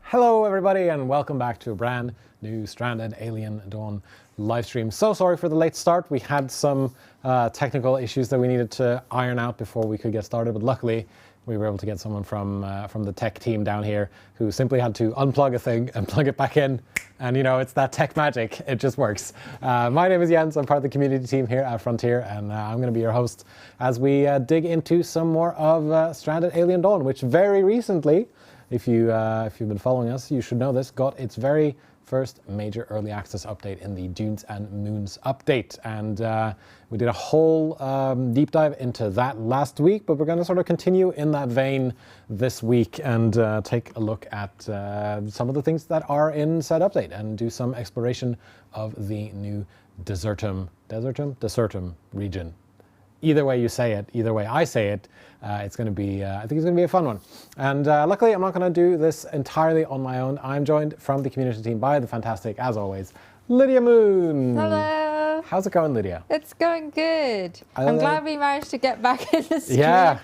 Hello everybody and welcome back to a brand new Stranded Alien Dawn live stream. So sorry for the late start. We had some technical issues that we needed to iron out before we could get started, but luckily we were able to get someone from the tech team down here who simply had to unplug a thing and plug it back in. And you know, it's that tech magic, it just works. My name is Jens, I'm part of the community team here at Frontier, and I'm going to be your host as we dig into some more of Stranded Alien Dawn, which very recently, if you've been following us, you should know this, got its very first major early access update in the Dunes and Moons update. And we did a whole deep dive into that last week, but we're going to sort of continue in that vein this week and take a look at some of the things that are in said update and do some exploration of the new Desertum region. Either way you say it, either way I say it, it's going to be, I think it's going to be a fun one. And luckily, I'm not going to do this entirely on my own. I'm joined from the community team by the fantastic, as always, Lydia Moon. Hello. How's it going, Lydia? It's going good. I'm glad we managed to get back in the stream. Yeah.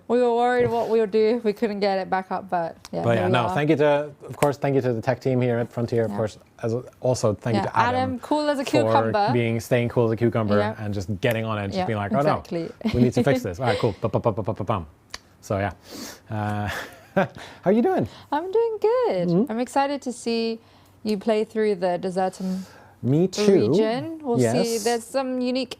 We were worried what we would do if we couldn't get it back up, but yeah. But yeah, no, thank you to, of course, thank you to the tech team here at Frontier, of course. Also, thank you to Adam, cool as a cucumber, for staying cool as a cucumber and just getting on it, just being like, oh no, we need to fix this. All right, cool. So yeah, how are you doing? I'm doing good. Mm-hmm. I'm excited to see you play through the Desertum region. We'll see. There's some unique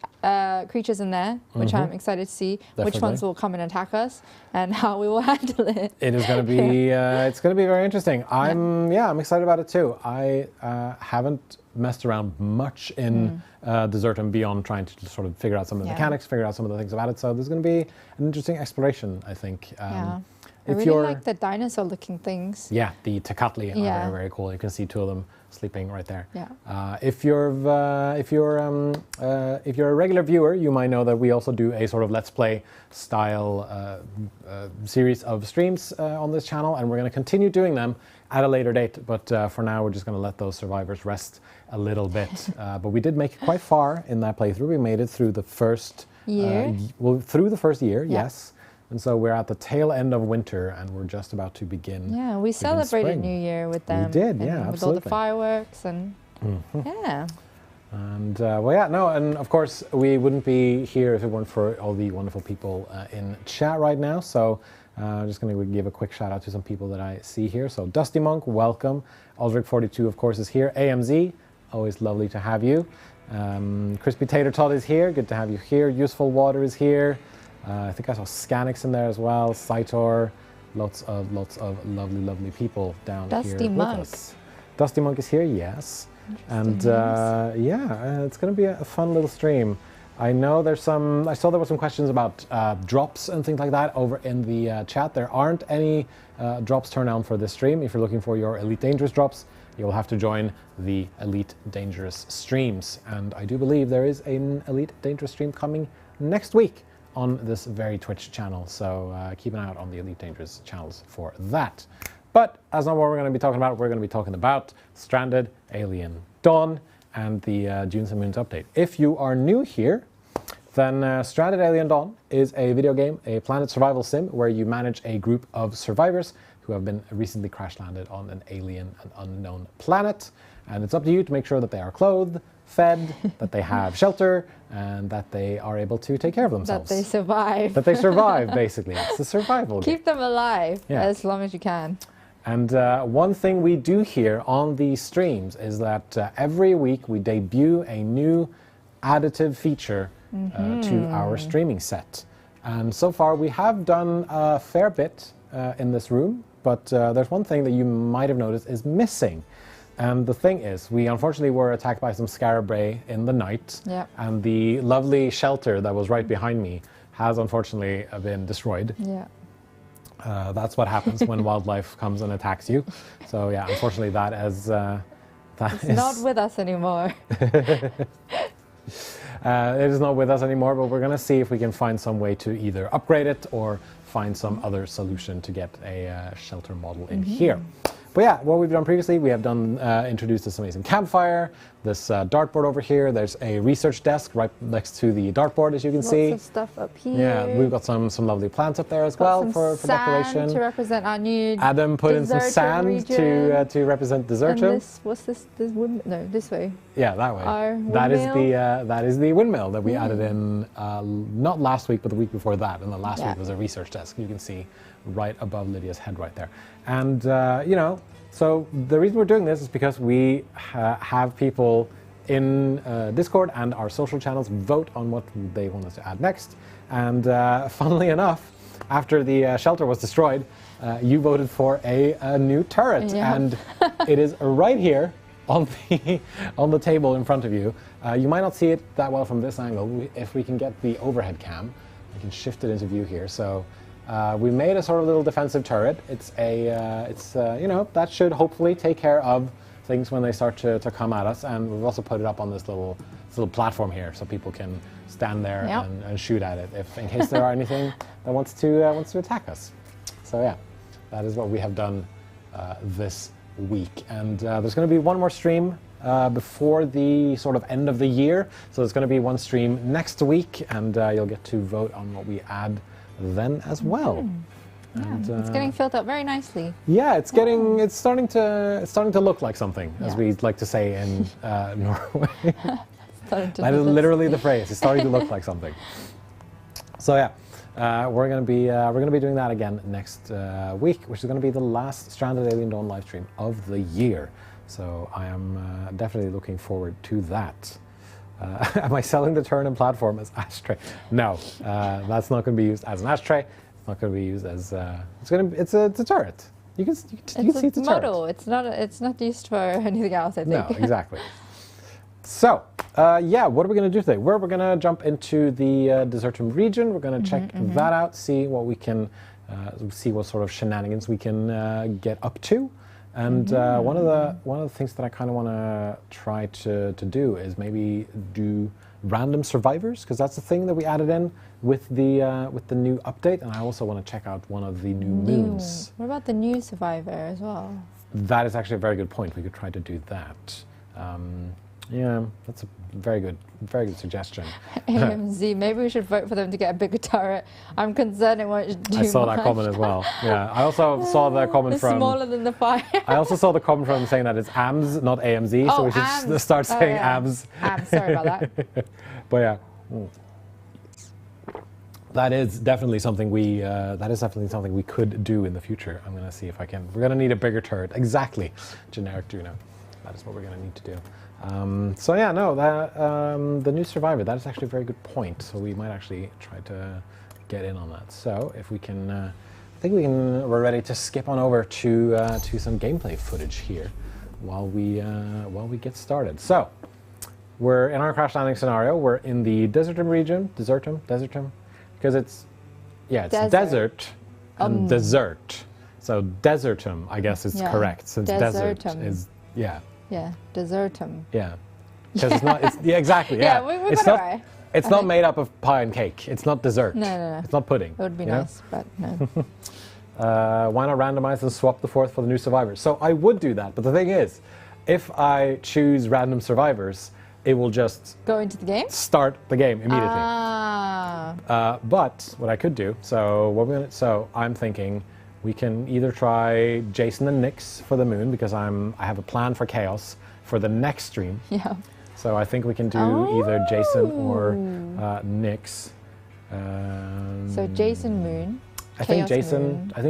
creatures in there, which I'm excited to see. Definitely. Which ones will come and attack us, and how we will handle it. It is going to be. It's going to be very interesting. I'm excited about it too. I haven't messed around much in Desertum beyond trying to just sort of figure out some of the mechanics, figure out some of the things about it. So there's going to be an interesting exploration, I think. I really like the dinosaur-looking things. Yeah, the Tecatli are very, very cool. You can see two of them sleeping right there. Yeah. If you're a regular viewer, you might know that we also do a sort of Let's Play style series of streams on this channel, and we're going to continue doing them at a later date. But for now, we're just going to let those survivors rest a little bit. But we did make it quite far in that playthrough. We made it through the first year. Through the first year, yes. And so we're at the tail end of winter, and we're just about to begin. Yeah, we celebrated New Year with them. We did, yeah, absolutely. With all the fireworks and yeah. And and of course we wouldn't be here if it weren't for all the wonderful people in chat right now. So I'm just going to give a quick shout out to some people that I see here. So Dusty Monk, welcome. Aldrich42, of course, is here. AMZ, always lovely to have you. Crispy Tater Tot is here. Good to have you here. Useful Water is here. I think I saw Scanix in there as well. Saitor, lots of lovely people down here with us. Dusty Monk is here, yes. And it's going to be a fun little stream. I know I saw there were some questions about drops and things like that over in the chat. There aren't any drops turned on for this stream. If you're looking for your Elite Dangerous drops, you'll have to join the Elite Dangerous streams. And I do believe there is an Elite Dangerous stream coming next week on this very Twitch channel, so keep an eye out on the Elite Dangerous channels for that. But that's not what we're going to be talking about. We're going to be talking about Stranded Alien Dawn and the Dunes and Moons update. If you are new here, then Stranded Alien Dawn is a video game, a planet survival sim, where you manage a group of survivors who have been recently crash landed on an alien and unknown planet. And it's up to you to make sure that they are clothed, fed, that they have shelter, and that they are able to take care of themselves. That they survive. That they survive, basically. It's a survival game. Keep them alive as long as you can. And one thing we do here on these streams is that every week we debut a new additive feature to our streaming set. And so far we have done a fair bit in this room, but there's one thing that you might have noticed is missing. And the thing is, we unfortunately were attacked by some Scarabray in the night, and the lovely shelter that was right behind me has unfortunately been destroyed. Yeah. That's what happens when wildlife comes and attacks you. So yeah, unfortunately that is... it's not with us anymore. It is not with us anymore, but we're going to see if we can find some way to either upgrade it or find some other solution to get a shelter model in here. But yeah, what we've done previously, we have done introduced this amazing campfire, this dartboard over here. There's a research desk right next to the dartboard, as you can see. Lots of stuff up here. Yeah, we've got some lovely plants up there as well for decoration. To represent our new Adam put in some sand to represent Desertum. And what's this? This windmill? No, this way. Yeah, that way. Our that is the windmill that we added in not last week, but the week before that. And the last week was a research desk. You can see right above Lydia's head right there. And you know, so the reason we're doing this is because we have people in Discord and our social channels vote on what they want us to add next. And funnily enough, after the shelter was destroyed, you voted for a new turret, and it is right here on the table in front of you. You might not see it that well from this angle. If we can get the overhead cam, we can shift it into view here. So we made a sort of little defensive turret. It's you know, that should hopefully take care of things when they start to come at us. And we've also put it up on this little platform here, so people can stand there and shoot at it in case there are anything that wants to attack us. So yeah, that is what we have done this week. And there's going to be one more stream before the sort of end of the year. So there's going to be one stream next week, and you'll get to vote on what we add then as well. Yeah, and, it's getting filled up very nicely. Yeah, it's starting to look like something, as we like to say in Norway. That is literally the phrase. It's starting to look like something. So yeah, we're going to be doing that again next week, which is going to be the last Stranded Alien Dawn live stream of the year. So I am definitely looking forward to that. Am I selling the turn and platform as ashtray? No, that's not going to be used as an ashtray. It's not going to be used as it's a turret. You can see it's a model. turret. It's not used for anything else, I think. No, exactly. So, yeah, what are we going to do today? We're going to jump into the Desertum region. We're going to check that out, see what we can, see what sort of shenanigans we can get up to. And one of the things that I kind of want to try to do is maybe do random survivors, because that's the thing that we added in with the new update. And I also want to check out one of the new moons. What about the new survivor as well? That is actually a very good point. We could try to do that. Yeah, that's a very good suggestion. AMZ, maybe we should vote for them to get a bigger turret. I'm concerned it won't do I saw much. that comment as well. Yeah, I also saw the comment it's from... smaller than the fire. I also saw the comment from saying that it's AMS, not AMZ, so we should start saying AMS. AMS, sorry about that. But yeah. That is definitely something we could do in the future. I'm going to see if I can. We're going to need a bigger turret. Exactly. Generic Juno. That is what we're going to need to do. So yeah, no, the new survivor, that is actually a very good point. So we might actually try to get in on that. So if we can, I think we're ready to skip on over to some gameplay footage here while we get started. So we're in our crash landing scenario. We're in the Desertum region. Desertum, because it's desert and desert. So Desertum, I guess is correct, since desert is Yeah, Desertum. Yeah, because it's not. Exactly. Yeah, we it's got not. it right. It's not made up of pie and cake. It's not dessert. No. It's not pudding. It would be nice, but no. Why not randomize and swap the fourth for the new survivors? So I would do that, but the thing is, if I choose random survivors, it will just go into the game. Start the game immediately. But what I could do, so I'm thinking. We can either try Jason and Nyx for the moon, because I have a plan for chaos for the next stream. Yeah. So I think we can do either Jason or Nyx. So Jason Moon. I think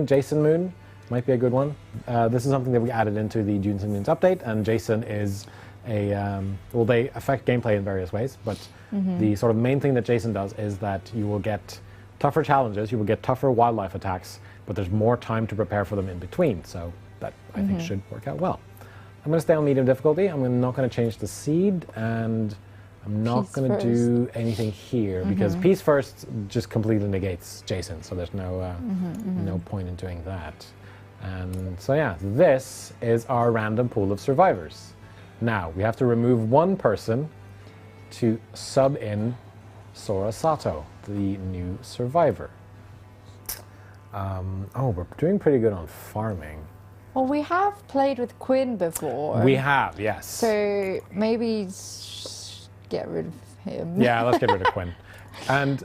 Jason Moon might be a good one. This is something that we added into the Dunes and Moons update, and Jason is well, they affect gameplay in various ways, but the sort of main thing that Jason does is that you will get tougher challenges, you will get tougher wildlife attacks, but there's more time to prepare for them in between, so that I think should work out well. I'm going to stay on medium difficulty. I'm not going to change the seed, and I'm not going to do anything here, because Peace First just completely negates Jason, so there's no no point in doing that. And so yeah, this is our random pool of survivors. Now, we have to remove one person to sub in Sora Sato, the new survivor. We're doing pretty good on farming. Well, we have played with Quinn before. We have, yes. So maybe get rid of him. Yeah, let's get rid of Quinn. And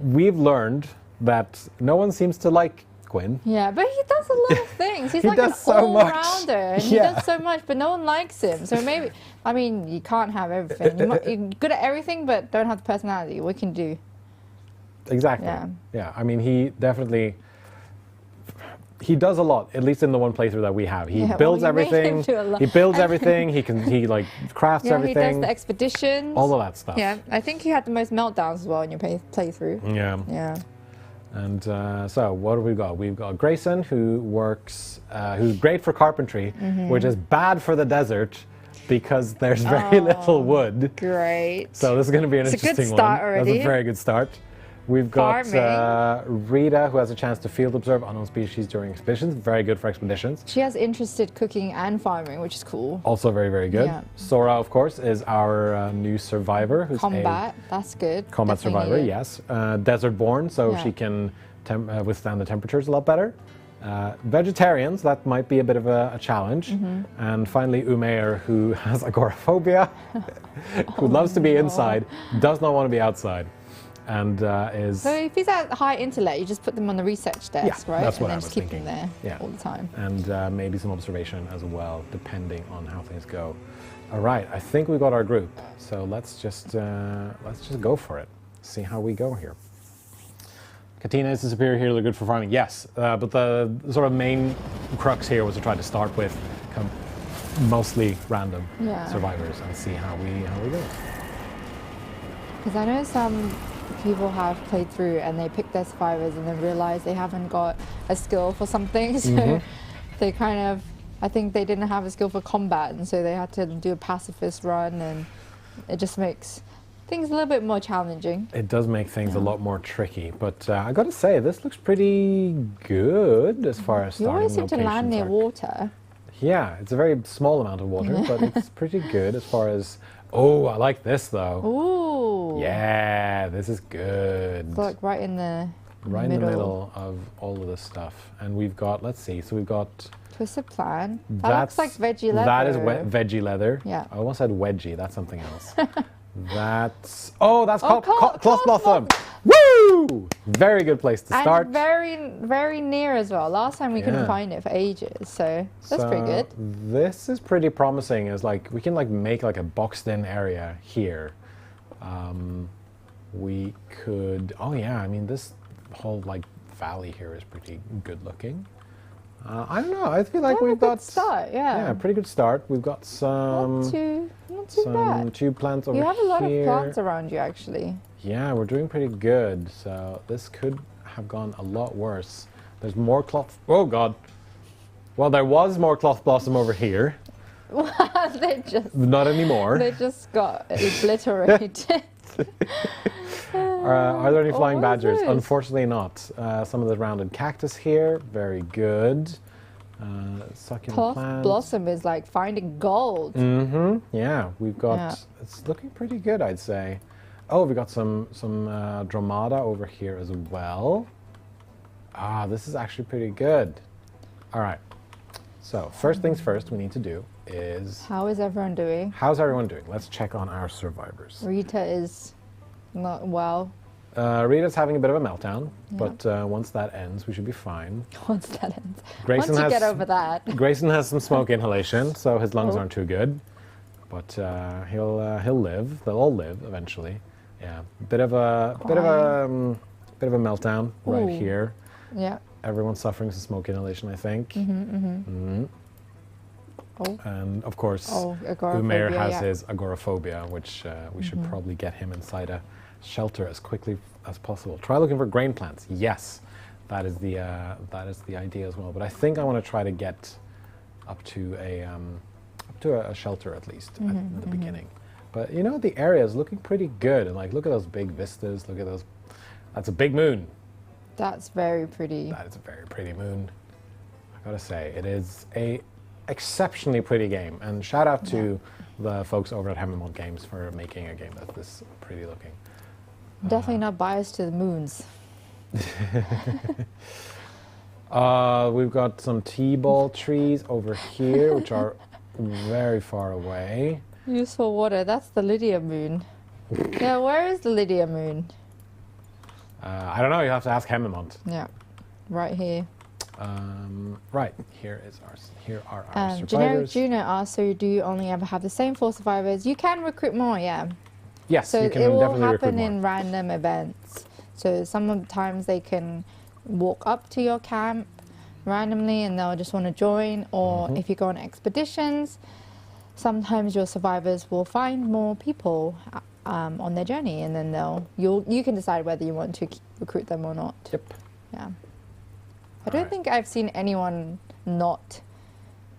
we've learned that no one seems to like Quinn. Yeah, but he does a lot of things. He's like an so all-rounder, and he does so much, but no one likes him. So maybe, I mean, you can't have everything. You're good at everything, but don't have the personality. What can you do? Exactly. Yeah. I mean, he definitely... He does a lot, at least in the one playthrough that we have. He builds everything. He builds everything. He like crafts everything. He does the expeditions. All of that stuff. Yeah, I think he had the most meltdowns as well in your playthrough. Yeah. Yeah. And so what do we got? We've got Grayson, who works, who's great for carpentry, which is bad for the desert because there's very little wood. Great. So this is going to be an interesting one. It's a good start already. That's a very good start. We've got Rita, who has a chance to field observe unknown species during expeditions. Very good for expeditions. She has interested cooking and farming, which is cool. Also very, very good. Yeah. Sora, of course, is our new survivor. Who's combat, that's good. Combat survivor, yes. Desert born, so she can withstand the temperatures a lot better. Vegetarians, that might be a bit of a challenge. And finally, Umair, who has agoraphobia, who loves to be inside, does not want to be outside. And is... So if he's at high intellect, you just put them on the research desk, right? That's what and I then was just keep thinking. them there all the time. And maybe some observation as well, depending on how things go. All right, I think we got our group. So let's just go for it. See how we go here. Katina is the superior healer, good for farming. Yes, but the sort of main crux here was to try to start with mostly random survivors and see how we go. Because I know some people have played through and they pick their survivors and then realize they haven't got a skill for something, so they kind of, I think they didn't have a skill for combat, and so they had to do a pacifist run, and it just makes things a little bit more challenging. It does make things a lot more tricky, but I got to say, this looks pretty good as far as starting locations. You always seem to land near water. Yeah, it's a very small amount of water, but it's pretty good as far as... Oh, I like this though. Ooh. Yeah, this is good. It's like right in the middle of all of this stuff. And we've got, let's see, so we've got... Twisted Plan. That looks like veggie leather. That is veggie leather. Yeah. I almost said wedgie, that's something else. That's called Cloth Blossom. Woo! Very good place to start. And very near as well. Last time we couldn't find it for ages, so that's pretty good. This is pretty promising. Is like we can like make like a boxed-in area here. We could. Oh yeah, I mean this whole like valley here is pretty good looking. I don't know. I feel like we've got start. Yeah, pretty good start. We've got some not too bad. Tube plants over here. You have a lot of plants around you, actually. Yeah, we're doing pretty good. So this could have gone a lot worse. There's more cloth. Oh God. Well, there was more cloth blossom over here. They just not anymore. They just got obliterated. Are there any flying badgers? Unfortunately not. Some of the rounded cactus here, very good. Succulent plants. Blossom is like finding gold. Yeah, we've got, it's looking pretty good, I'd say. Oh, we got some Dromada over here as well. Ah, this is actually pretty good. All right. So first things first we need to do is... How is everyone doing? How's everyone doing? Let's check on our survivors. Rita is not well. Rita's having a bit of a meltdown, but once that ends, we should be fine. Once that ends. Grayson once you get over that. Grayson has some smoke inhalation, so his lungs aren't too good. But he'll live. They'll all live eventually. Yeah, bit of a meltdown right here. Yeah. Everyone's suffering some smoke inhalation, I think. Oh. And of course, Umair has his agoraphobia, which we should probably get him inside a shelter as quickly as possible. Try looking for grain plants. Yes, that is the idea as well. But I think I want to try to get up to a shelter at least at the beginning. But you know, the area is looking pretty good. And like, look at those big vistas. Look at those. That's a big moon. That's very pretty. That is a very pretty moon. I gotta say, it is a exceptionally pretty game. And shout out to the folks over at Hemmemont Games for making a game that's this pretty looking. Definitely not biased to the moons. We've got some T-ball trees over here, which are very far away. Useful water. That's the Lydia moon. Yeah, where is the Lydia moon? I don't know. You have to ask Hemimont. Yeah, right here. Right, here are our survivors. Generic Juno asks, so do you only ever have the same 4 survivors? You can recruit more, yeah. Yes, so you can it will definitely happen recruit in more. random events. So sometimes they can walk up to your camp randomly and they'll just want to join, or if you go on expeditions, sometimes your survivors will find more people on their journey, and then you can decide whether you want to recruit them or not. Yep. Yeah. I don't think I've seen anyone not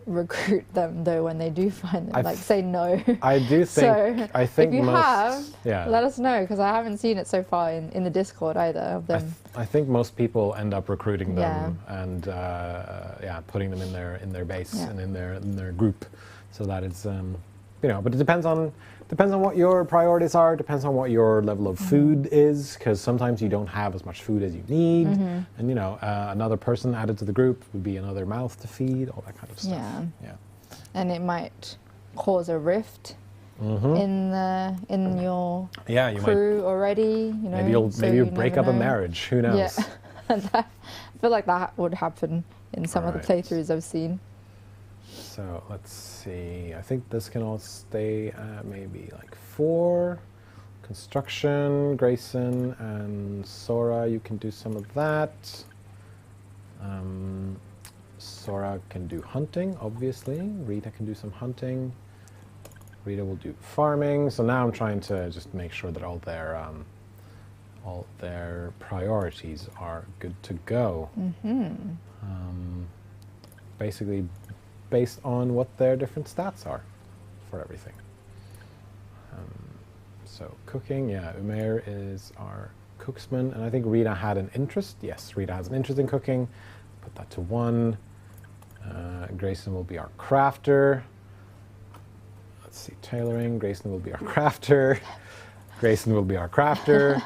recruit them though when they do find them, like say no. I do think. So I think if you most, have, yeah. let us know, because I haven't seen it so far in the Discord either of them. I think most people end up recruiting them and putting them in their base and in their group, so that it's but it depends on what your priorities are, depends on what your level of food is, because sometimes you don't have as much food as you need, and another person added to the group would be another mouth to feed, all that kind of stuff. Yeah. And it might cause a rift in your crew already. You know, maybe you'll break up a marriage. Who knows? Yeah. I feel like that would happen in some of the playthroughs I've seen. So let's see. I think this can all stay at maybe like 4. Construction, Grayson and Sora, you can do some of that. Sora can do hunting, obviously. Rita can do some hunting. Rita will do farming. So now I'm trying to just make sure that all their priorities are good to go. Basically, based on what their different stats are for everything. So cooking, Umair is our cooksman, and I think Rita had an interest. Yes, Rita has an interest in cooking. Put that to 1. Grayson will be our crafter. Let's see, tailoring. Grayson will be our crafter. Grayson will be our crafter.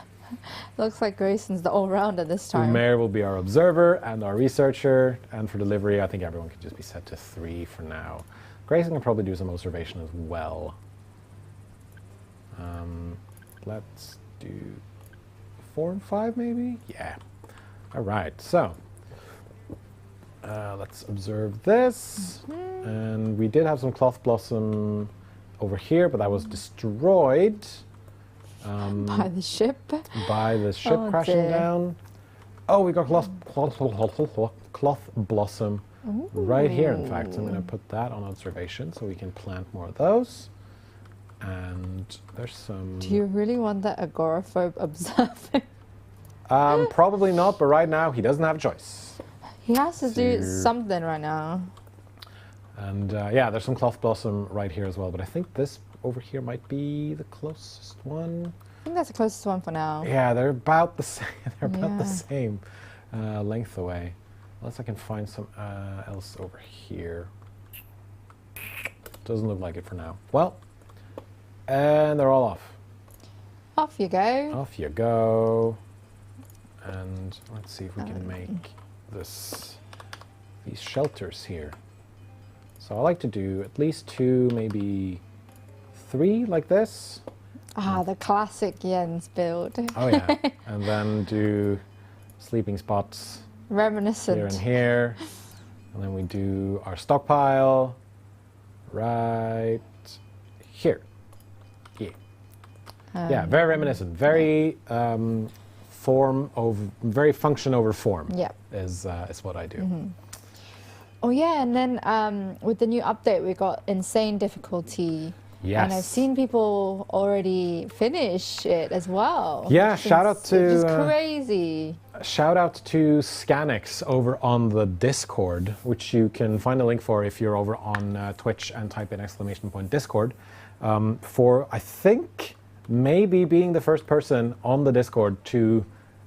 Looks like Grayson's the all-rounder this time. Umair will be our observer and our researcher, and for delivery, I think everyone can just be set to 3 for now. Grayson can probably do some observation as well. Let's do 4 and 5, maybe? Yeah. All right, so let's observe this. And we did have some cloth blossom over here, but that was destroyed. By the ship? By the ship crashing down. Oh, we got cloth blossom right here, in fact. So I'm going to put that on observation so we can plant more of those. And there's some... Do you really want that agoraphobe observing? Probably not, but right now he doesn't have a choice. He has to do something right now. And there's some cloth blossom right here as well, but I think this over here might be the closest one. I think that's the closest one for now. Yeah, they're about the same. They're about the same length away. Unless I can find some else over here. Doesn't look like it for now. Well, and they're all off. Off you go. Off you go. And let's see if we can make these shelters here. So I like to do at least 2, maybe 3 like this. Ah, the classic Jens build. Oh yeah, and then do sleeping spots reminiscent here and here, and then we do our stockpile right here. Yeah, very reminiscent, very very function over form. Yeah, is what I do. Oh yeah, and then with the new update, we got insane difficulty. Yes. And I've seen people already finish it as well. Yeah, shout out to... It's crazy. Shout out to Scanix over on the Discord, which you can find a link for if you're over on Twitch and type in !Discord. For, I think, maybe being the first person on the Discord to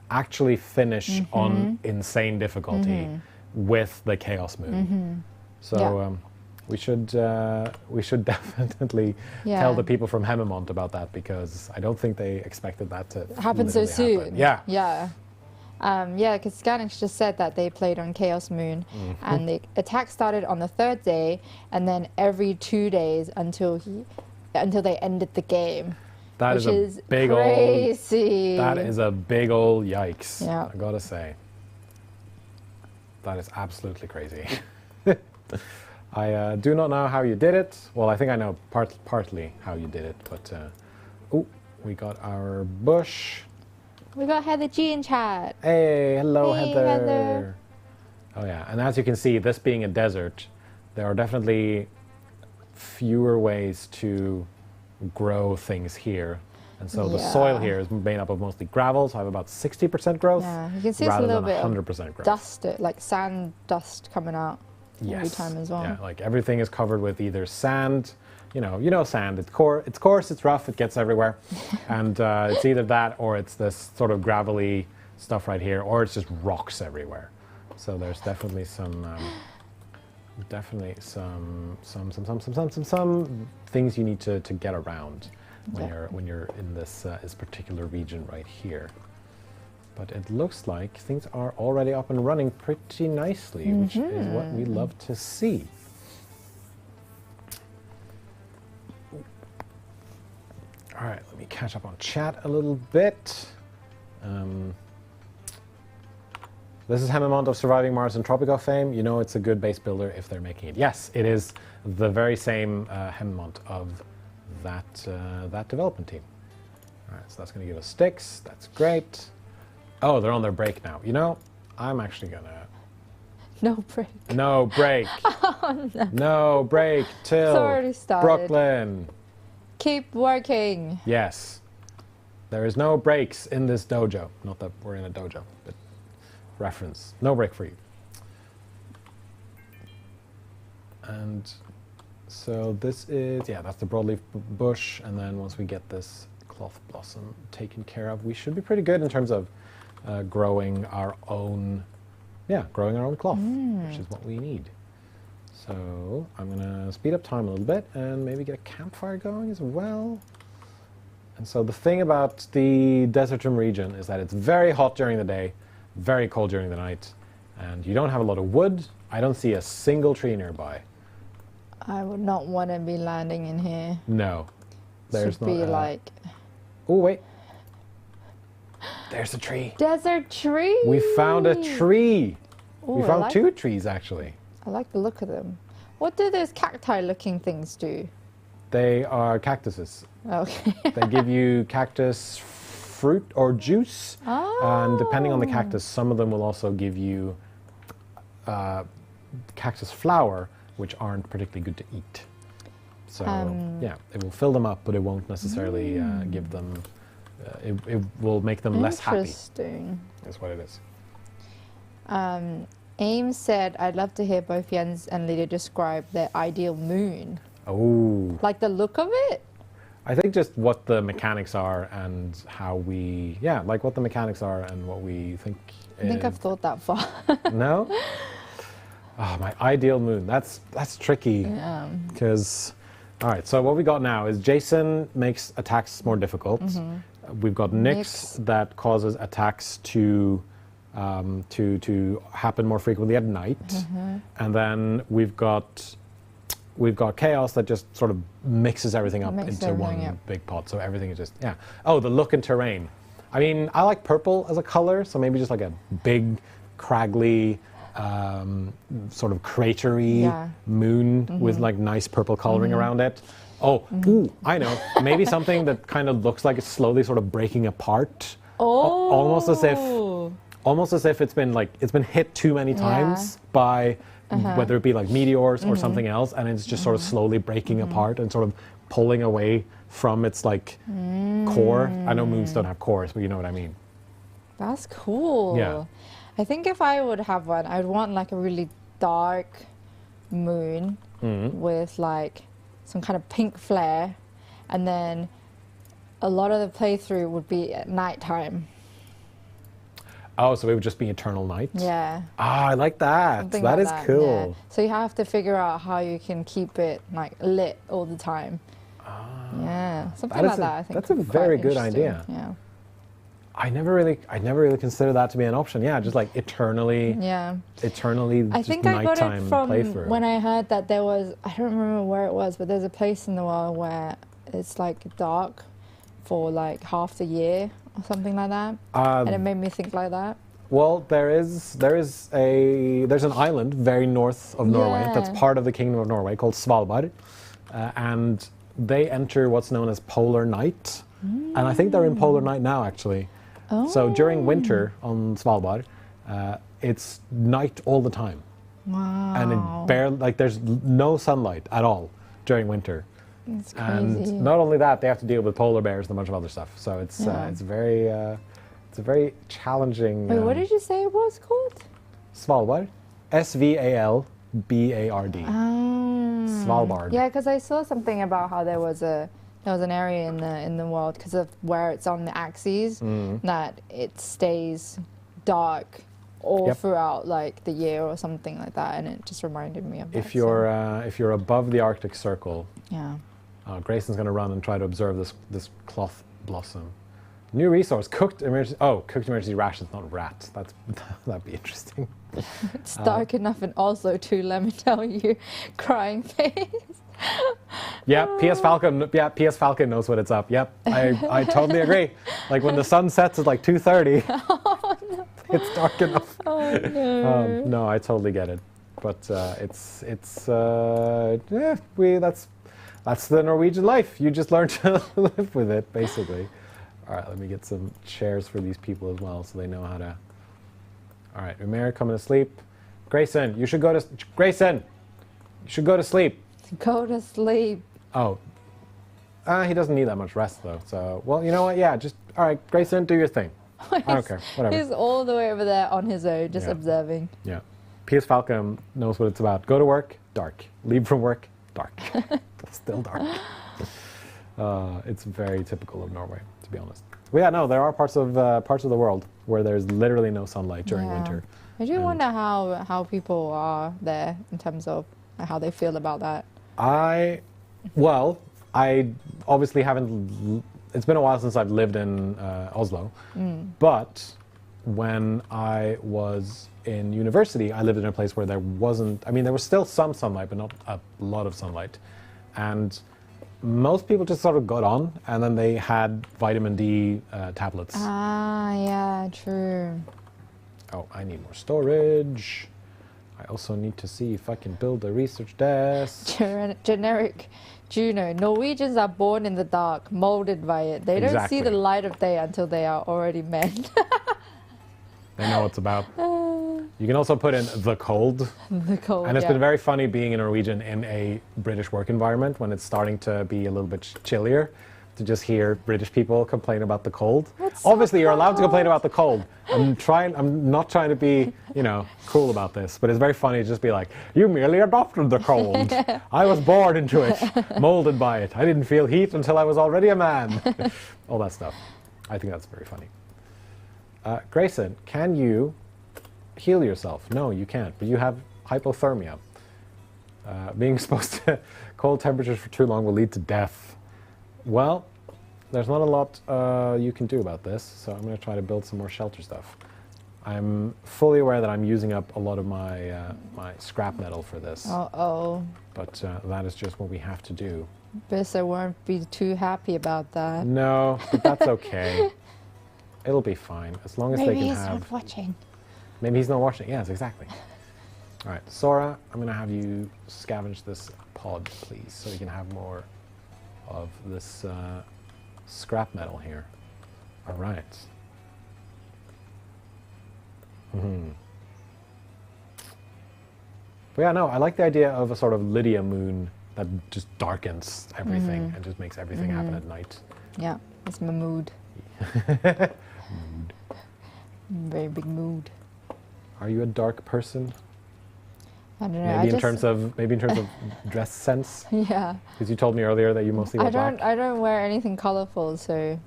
actually finish on insane difficulty with the Chaos Moon. So... We should definitely tell the people from Hemimont about that, because I don't think they expected that to happen so soon. Yeah. Yeah. Yeah, because Scanix just said that they played on Chaos Moon, and the attack started on the 3rd day, and then every 2 days until they ended the game. That which is a big crazy. That is a big old yikes. Yeah. I gotta say, that is absolutely crazy. I do not know how you did it. Well, I think I know partly how you did it, but oh, we got our bush. We got Heather G in chat. Hey, hello, hey, Heather. Oh yeah, and as you can see, this being a desert, there are definitely fewer ways to grow things here. And so the soil here is made up of mostly gravel, so I have about 60% growth. Yeah, you can see it's a little bit 100% growth. Dust, like sand dust coming out every time as well. Yeah, like everything is covered with either sand, you know sand, it's coarse, it's rough, it gets everywhere. And it's either that or it's this sort of gravelly stuff right here, or it's just rocks everywhere. So there's definitely some things you need to get around when you're in this particular region right here. But it looks like things are already up and running pretty nicely, which is what we love to see. All right, let me catch up on chat a little bit. This is Hemimont of Surviving Mars and Tropico fame. You know it's a good base builder if they're making it. Yes, it is the very same Hemimont of that development team. All right, so that's going to give us sticks. That's great. Oh, they're on their break now. You know, I'm actually going to... No break. No break. Oh, no. No break till already started. Brooklyn. Keep working. Yes. There is no breaks in this dojo. Not that we're in a dojo, but reference. No break for you. And so this is, yeah, that's the broadleaf bush. And then once we get this cloth blossom taken care of, we should be pretty good in terms of growing our own cloth, which is what we need. So I'm gonna speed up time a little bit and maybe get a campfire going as well. And so the thing about the Desertum region is that it's very hot during the day, very cold during the night, and you don't have a lot of wood. I don't see a single tree nearby. I would not want to be landing in here. No. There's not be like... Oh, wait. There's a tree. Desert tree? We found a tree. Ooh, we found two trees, actually. I like the look of them. What do those cacti-looking things do? They are cactuses. Okay. They give you cactus fruit or juice. Oh. And depending on the cactus, some of them will also give you cactus flower, which aren't particularly good to eat. So, yeah, it will fill them up, but it won't necessarily give them... it will make them less happy. Interesting. That's what it is. Ames said, I'd love to hear both Jens and Lydia describe their ideal moon. Oh. Like the look of it? I think just what the mechanics are and how we... Yeah, like what the mechanics are and what we think... I think I've thought that far. No? Oh, my ideal moon. That's tricky. Yeah. Because... All right, so what we got now is Jason makes attacks more difficult. We've got Nyx that causes attacks to happen more frequently at night, and then we've got Chaos that just sort of mixes everything up into one big pot. So everything is just Oh, the look and terrain. I mean, I like purple as a color, so maybe just like a big, craggly, sort of cratery moon with like nice purple coloring around it. Oh, ooh, I know. Maybe something that kind of looks like it's slowly sort of breaking apart. Oh. Almost as if it's been hit too many times by whether it be like meteors or something else, and it's just sort of slowly breaking apart and sort of pulling away from its like core. I know moons don't have cores, but you know what I mean. That's cool. Yeah. I think if I would have one, I'd want like a really dark moon with like some kind of pink flare, and then a lot of the playthrough would be at nighttime. Oh, so it would just be eternal night? Yeah. Ah, I like that. Something that like is that, cool. Yeah. So you have to figure out how you can keep it like lit all the time. Yeah, something like that. I think that's a very good idea. Yeah. I never really considered that to be an option. Yeah, just like eternally. Yeah. Eternally. I think I got it from playthrough. when I heard that there was. I don't remember where it was, but there's a place in the world where it's like dark for like half the year or something like that, and it made me think like that. Well, there's an island very north of Norway that's part of the Kingdom of Norway called Svalbard, and they enter what's known as polar night, and I think they're in polar night now actually. Oh. So during winter on Svalbard, it's night all the time. Wow. And it barely, there's no sunlight at all during winter. It's crazy. And not only that, they have to deal with polar bears and a bunch of other stuff. So it's a very challenging. Wait, what did you say it was called? Svalbard, Svalbard. Svalbard. Yeah, because I saw something about how there was an area in the world because of where it's on the axes that it stays dark all throughout like the year or something like that, and it just reminded me of that. If you're above the Arctic Circle, Grayson's going to run and try to observe this cloth blossom. New resource: cooked emergency rations, not rats. That'd be interesting. It's dark enough in Oslo too. Let me tell you, crying face. Yeah, PS Falcon knows what it's up. Yep, I totally agree. Like when the sun sets at like 2:30, no. It's dark enough. Oh no. No, I totally get it. But that's the Norwegian life. You just learn to live with it, basically. All right, let me get some chairs for these people as well, so they know how to. All right, Umair coming to sleep. Grayson, you should go to sleep. Go to sleep. Oh. He doesn't need that much rest, though. So, well, you know what? Yeah, just, all right, Grayson, do your thing. I don't care. Whatever. He's all the way over there on his own, just observing. Yeah. PS Falcon knows what it's about. Go to work, dark. Leave from work, dark. Still dark. It's very typical of Norway, to be honest. But yeah, no, there are parts of the world where there's literally no sunlight during winter. I do wonder how people are there in terms of how they feel about that. I obviously haven't. It's been a while since I've lived in Oslo, but when I was in university, I lived in a place where there wasn't. I mean, there was still some sunlight, but not a lot of sunlight, and most people just sort of got on, and then they had vitamin D tablets. Ah, yeah, true. Oh, I need more storage. I also need to see if I can build a research desk. Generic Juno. Norwegians are born in the dark, molded by it. They don't see the light of day until they are already men. They know what it's about. You can also put in the cold. The cold, and it's been very funny being a Norwegian in a British work environment when it's starting to be a little bit chillier, to just hear British people complain about the cold. Obviously, you're allowed to complain about the cold. I'm not trying to be, cruel about this, but it's very funny to just be like, you merely adopted the cold. I was born into it, molded by it. I didn't feel heat until I was already a man. All that stuff. I think that's very funny. Grayson, can you heal yourself? No, you can't, but you have hypothermia. Being exposed to cold temperatures for too long will lead to death. Well, there's not a lot you can do about this, so I'm going to try to build some more shelter stuff. I'm fully aware that I'm using up a lot of my my scrap metal for this. Uh-oh. But that is just what we have to do. Bissa won't be too happy about that. No, but that's okay. It'll be fine, as long as they can have... Maybe he's not watching. Maybe he's not watching. Yes, exactly. All right, Sora, I'm going to have you scavenge this pod, please, so we can have more of this scrap metal here. All right. But yeah, no, I like the idea of a sort of Lydia moon that just darkens everything and just makes everything happen at night. Yeah, it's my mood. Very big mood. Are you a dark person? I don't know. Maybe in terms of dress sense. Yeah. Because you told me earlier that you mostly wear black. I don't wear anything colorful, so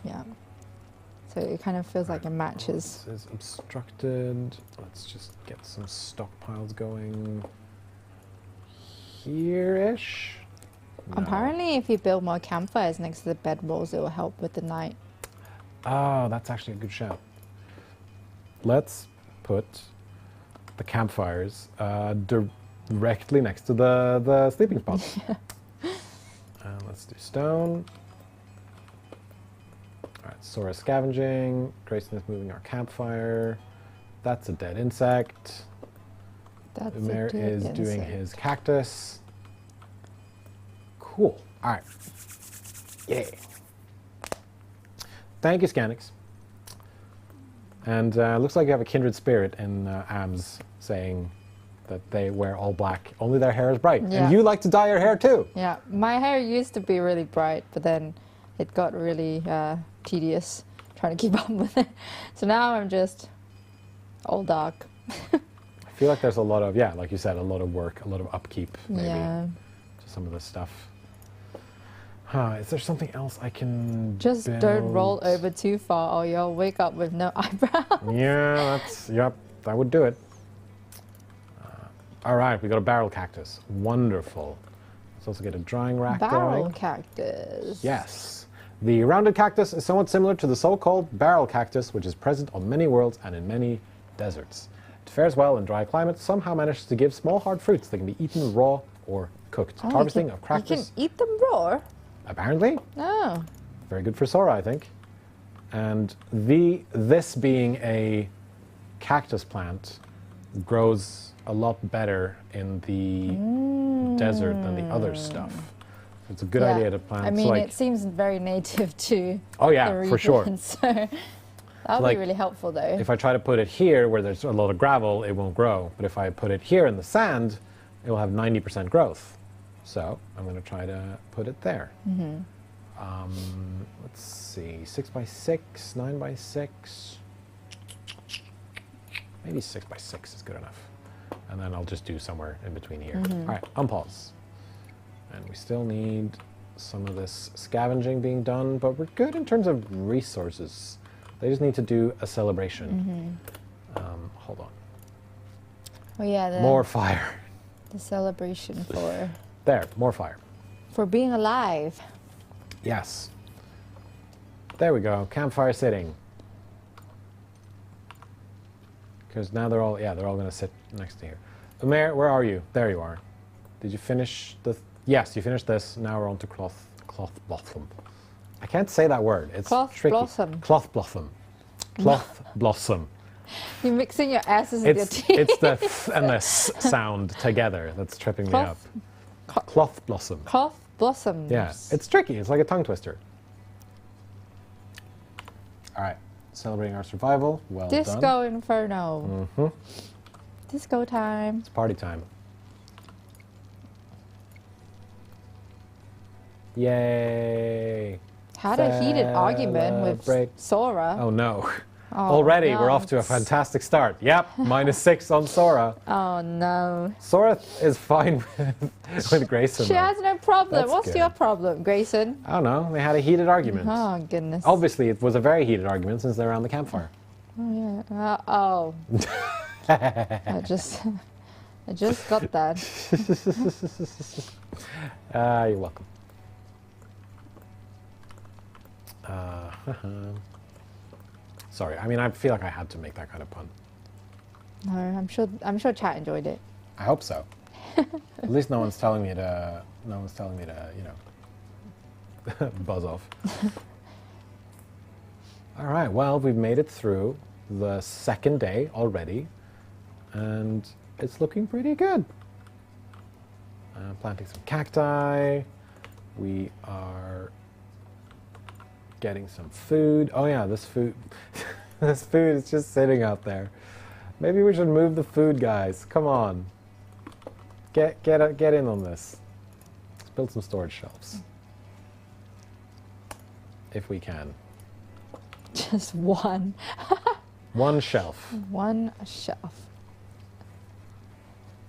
yeah. So it kind of feels like it matches. This is obstructed. Let's just get some stockpiles going here-ish. No. Apparently, if you build more campfires next to the bedrolls, it will help with the night. Oh, that's actually a good shout. Let's put the campfires directly next to the sleeping spots. Let's do stone. All right, Sora scavenging. Grayson is moving our campfire. That's a dead insect. Umair is doing his cactus. Cool. All right. Yeah. Thank you, Scanix. And looks like you have a kindred spirit in AMS saying that they wear all black. Only their hair is bright. Yeah. And you like to dye your hair too. Yeah, my hair used to be really bright, but then it got really tedious trying to keep up with it. So now I'm just all dark. I feel like there's a lot of, yeah, like you said, a lot of work, a lot of upkeep maybe to some of this stuff. Is there something else I can Just build? Don't roll over too far or you'll wake up with no eyebrows. Yeah, that would do it. All right, we got a barrel cactus. Wonderful. Let's also get a drying rack going. Barrel cactus. Yes. The rounded cactus is somewhat similar to the so-called barrel cactus, which is present on many worlds and in many deserts. It fares well in dry climates, somehow manages to give small hard fruits that can be eaten raw or cooked. Oh, Harvesting of cactus. You can eat them raw? Apparently. Oh. Very good for Sora, I think. And this being a cactus plant grows a lot better in the desert than the other stuff. It's a good idea to plant. I mean, it seems very native to the region, for sure. So that would be really helpful, though. If I try to put it here where there's a lot of gravel, it won't grow. But if I put it here in the sand, it will have 90% growth. So I'm going to try to put it there. Let's see, 6x6, 9x6. Maybe 6x6 is good enough. And then I'll just do somewhere in between here. All right, unpause. And we still need some of this scavenging being done, but we're good in terms of resources. They just need to do a celebration. Hold on. Oh yeah, more fire. The celebration for... There, more fire. For being alive. Yes. There we go, campfire sitting. Because now they're all going to sit next to here. Umair, where are you? There you are. Did you finish the... Yes, you finished this. Now we're on to cloth blossom. I can't say that word. It's tricky. Blossom. Cloth blossom. Cloth blossom. You're mixing your S's with your T's. It's the th and the s sound together that's tripping me up. Cloth blossom. Cloth blossoms. Yeah, it's tricky. It's like a tongue twister. All right, celebrating our survival. Well done. Disco Inferno. Disco time. It's party time. Yay! Had a heated argument with Sora. Oh no. Already we're off to a fantastic start. Yep, -6 on Sora. Oh no. Sora is fine with Grayson. She has no problem. That's What's your problem, Grayson? I don't know. They had a heated argument. Oh goodness. Obviously, it was a very heated argument since they're around the campfire. Oh yeah. I just got that. You're welcome. Sorry, I mean, I feel like I had to make that kind of pun. No, I'm sure chat enjoyed it. I hope so. At least no one's telling me to, you know, buzz off. All right, well, we've made it through the second day already, and it's looking pretty good. Planting some cacti. We are getting some food. Oh yeah, this food this food is just sitting out there. Maybe we should move the food, guys. Come on. Get in on this. Let's build some storage shelves. If we can. Just one. One shelf. One shelf.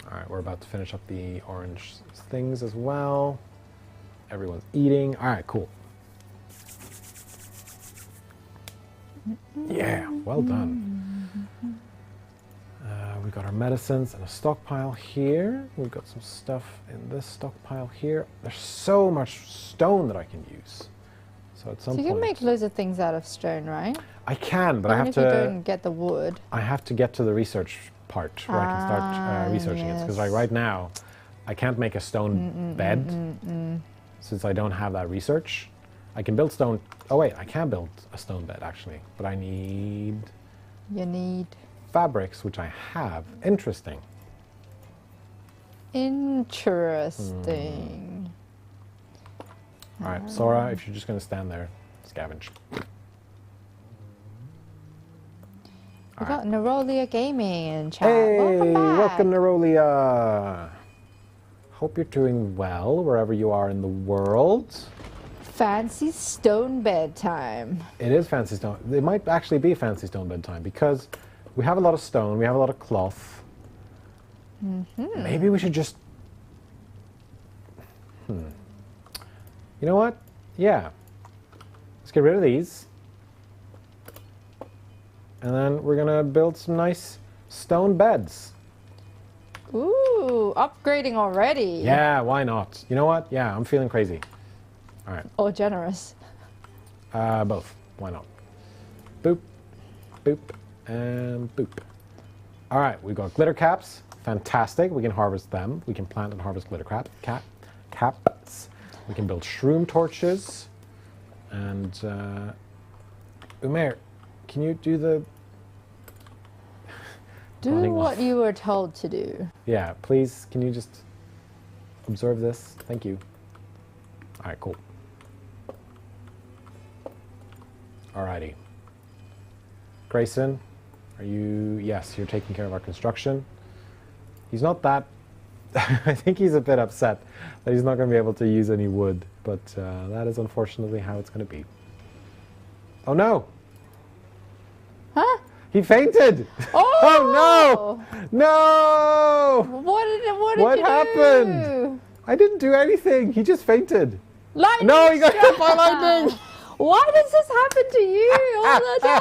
All right, we're about to finish up the orange things as well. Everyone's eating. All right, cool. Yeah, well done. We've got our medicines and a stockpile here. We've got some stuff in this stockpile here. There's so much stone that I can use. So at some point... So you can make loads of things out of stone, right? I can, but Even I have if to... you don't get the wood. I have to get to the research part where I can start researching it. Because like right now, I can't make a stone bed since I don't have that research. I can build stone... Oh wait, I can build a stone bed actually, but I need... You need... fabrics, which I have. Interesting. Interesting. All right, Sora, if you're just going to stand there, scavenge. We got Nerolia Gaming in chat. Hey, welcome Nerolia. Hope you're doing well wherever you are in the world. Fancy stone bed time. It is fancy stone. It might actually be fancy stone bed time because we have a lot of stone, we have a lot of cloth. Maybe we should just... You know what? Yeah. Let's get rid of these. And then we're going to build some nice stone beds. Ooh, upgrading already. Yeah, why not? You know what? Yeah, I'm feeling crazy. All right. Or generous. Both. Why not? Boop, boop, and boop. All right, we've got glitter caps. Fantastic. We can harvest them. We can plant and harvest glitter caps. We can build shroom torches. And Umair, can you do the... Do what you were told to do. Yeah, please, can you just observe this? Thank you. All right, cool. Alrighty. Grayson, are you... Yes, you're taking care of our construction. He's not that... I think he's a bit upset that he's not going to be able to use any wood, but that is unfortunately how it's going to be. Oh no! Huh? He fainted! Oh no! No! What happened? do? I didn't do anything. He just fainted. Lightning! No, he got hit by lightning! Why does this happen to you all the time?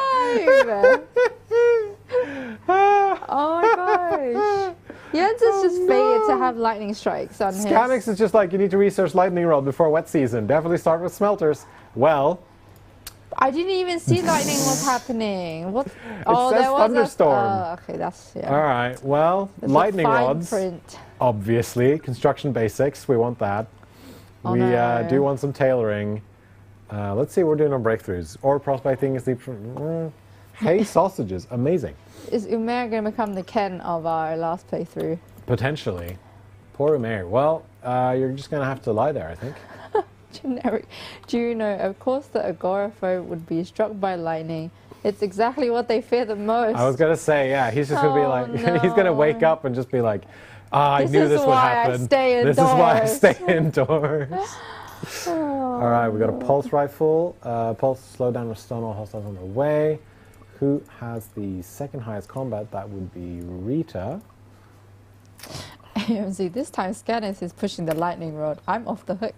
Oh my gosh. Jens is just fated to have lightning strikes on his... Scanix is just like, you need to research lightning rod before wet season. Definitely start with smelters. Well... I didn't even see lightning was happening. What? It says there was thunderstorm. Okay, that's... Yeah. All right, well, There's lightning a fine rods. print. Obviously. Construction basics, we want that. Oh, we no. do want some tailoring. Let's see what we're doing on breakthroughs. Or prospecting is the... Hay sausages, amazing. Is Umair going to become the Ken of our last playthrough? Potentially. Poor Umair. Well, you're just going to have to lie there, I think. Generic. Do you know, of course, the agoraphobe would be struck by lightning. It's exactly what they fear the most. I was going to say, yeah, he's just going to be like... No. He's going to wake up and just be like, I knew this would happen. This is why I stay indoors. All right, we got a pulse rifle. Pulse slow down or stun all hostiles on their way. Who has the second highest combat? That would be Rita. See, this time Scannis is pushing the lightning rod. I'm off the hook.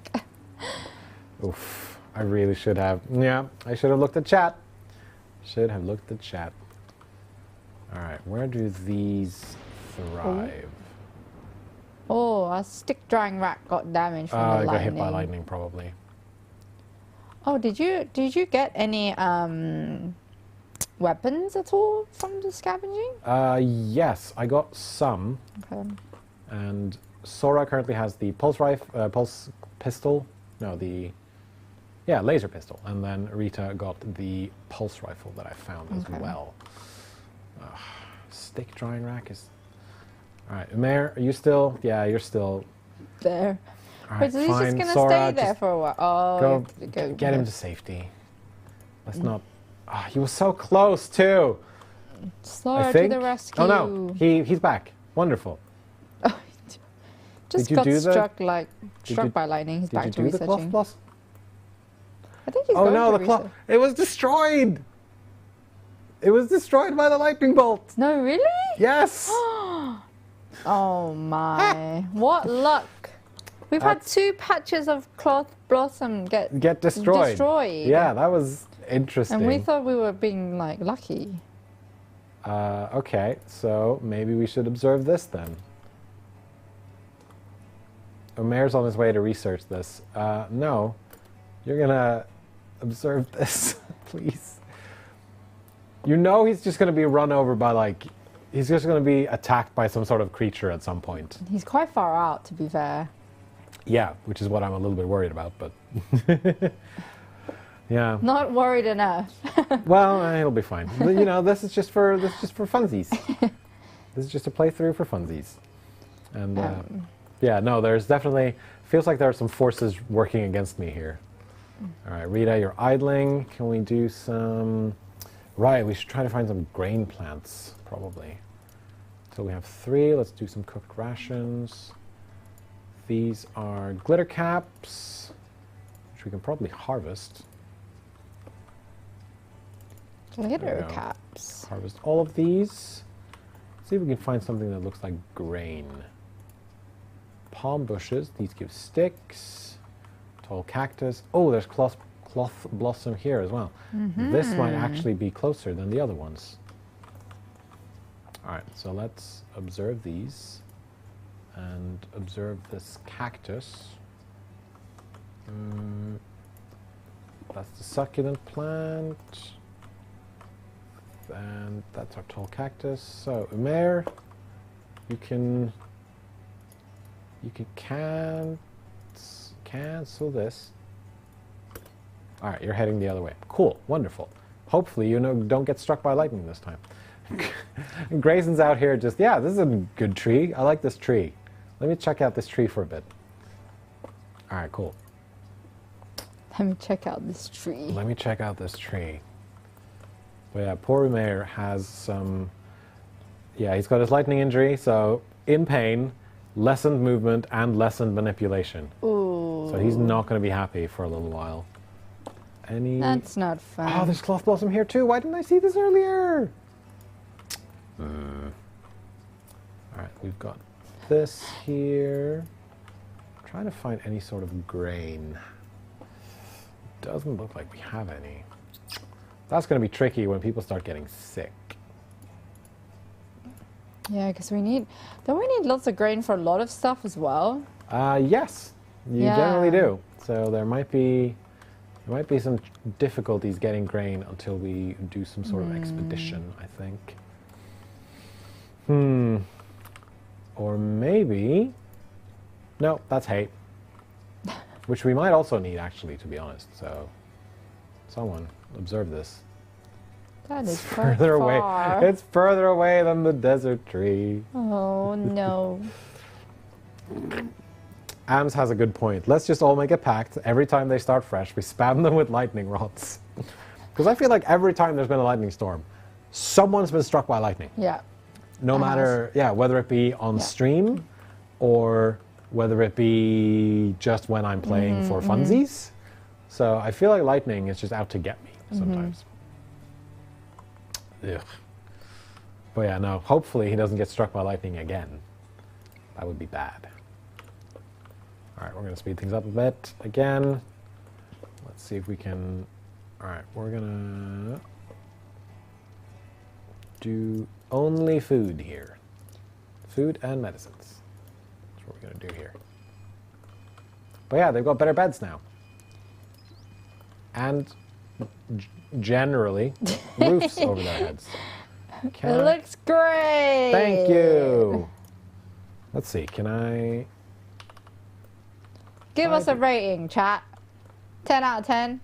Oof, I really should have. Yeah, I should have looked at chat. Should have looked at chat. All right, where do these thrive? Oh, a stick drying rack got damaged from the lightning. Got hit by lightning, probably. Oh, did you get any weapons at all from the scavenging? Yes, I got some. Okay. And Sora currently has the pulse pistol. No, the laser pistol. And then Rita got the pulse rifle that I found as well. Stick drying rack is... All right, Umair, are you still... Yeah, you're still... There. All right, But he's just going to Sora, stay there for a while. Oh, go get him to safety. Let's not... he was so close, too. Sora to the rescue. Oh, no. He's back. Wonderful. Just got struck by lightning. He's back to researching. Did you do the cloth plus? I think he's going to the cloth. It was destroyed. It was destroyed by the lightning bolt. No, really? Yes. Oh my! What luck! We've had 2 patches of cloth blossom get destroyed. Yeah, that was interesting. And we thought we were being like lucky. Okay, so maybe we should observe this then. Umair's on his way to research this. No, you're gonna observe this, please. You know he's just going to be run over by, like, he's just going to be attacked by some sort of creature at some point. He's quite far out, to be fair. Yeah, which is what I'm a little bit worried about, but... yeah. Not worried enough. Well, he'll be fine. You know, this is just for funsies. This is just a playthrough for funsies. And, yeah, no, there's definitely... Feels like there are some forces working against me here. All right, Rita, you're idling. Can we do some... Right, we should try to find some grain plants, probably. So we have 3. Let's do some cooked rations. These are glitter caps, which we can probably harvest. Glitter caps. Harvest all of these. See if we can find something that looks like grain. Palm bushes. These give sticks. Tall cactus. Oh, there's cloth blossom here as well. This might actually be closer than the other ones. All right, so let's observe these and observe this cactus. That's the succulent plant. And that's our tall cactus. So, Umair, you can cancel this. All right, you're heading the other way. Cool, wonderful. Hopefully you don't get struck by lightning this time. Grayson's out here just, yeah, this is a good tree. I like this tree. Let me check out this tree for a bit. All right, cool. Let me check out this tree. Let me check out this tree. But yeah, poor Umair has some, yeah, he's got his lightning injury, so in pain, lessened movement, and lessened manipulation. Ooh. So he's not going to be happy for a little while. That's not fun. Oh, there's cloth blossom here too. Why didn't I see this earlier? All right, we've got this here. I'm trying to find any sort of grain. Doesn't look like we have any. That's going to be tricky when people start getting sick. Yeah, because don't we need lots of grain for a lot of stuff as well? Yes, you generally do. So there might be some difficulties getting grain until we do some sort of expedition, I think. Or maybe... No, that's hay. Which we might also need, actually, to be honest. So, someone observe this. That is further away. It's further away than the desert tree. Oh, no. Ams has a good point. Let's just all make a pact. Every time they start fresh, we spam them with lightning rods. Because I feel like every time there's been a lightning storm, someone's been struck by lightning. Yeah. No matter, whether it be on stream or whether it be just when I'm playing for funsies. So I feel like lightning is just out to get me sometimes. Ugh. But yeah, no, hopefully he doesn't get struck by lightning again. That would be bad. All right, we're going to speed things up a bit again. Let's see if we can... All right, we're going to do only food here. Food and medicines. That's what we're going to do here. But yeah, they've got better beds now. And generally, roofs over their heads. It looks great! Thank you! Let's see, can I... Give us a rating, chat. 10 out of 10.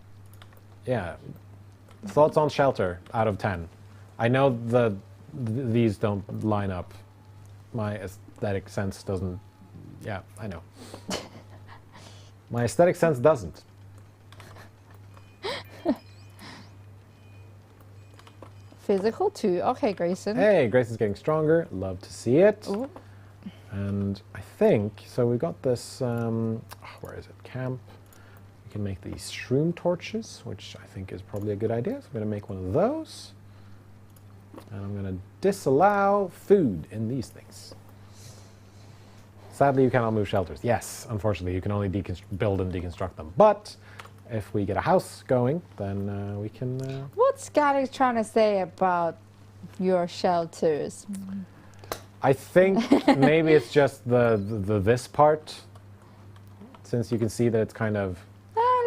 Yeah. Thoughts on shelter out of 10. I know these don't line up. My aesthetic sense doesn't... Yeah, I know. My aesthetic sense doesn't. Physical too. Okay, Grayson. Hey, Grayson's getting stronger. Love to see it. Ooh. And I think, so we've got this, where is it? Camp. We can make these shroom torches, which I think is probably a good idea. So I'm going to make one of those. And I'm going to disallow food in these things. Sadly, you cannot move shelters. Yes, unfortunately, you can only build and deconstruct them. But if we get a house going, then we can... What's Scotty trying to say about your shelters? I think maybe it's just the this part, since you can see that it's kind of...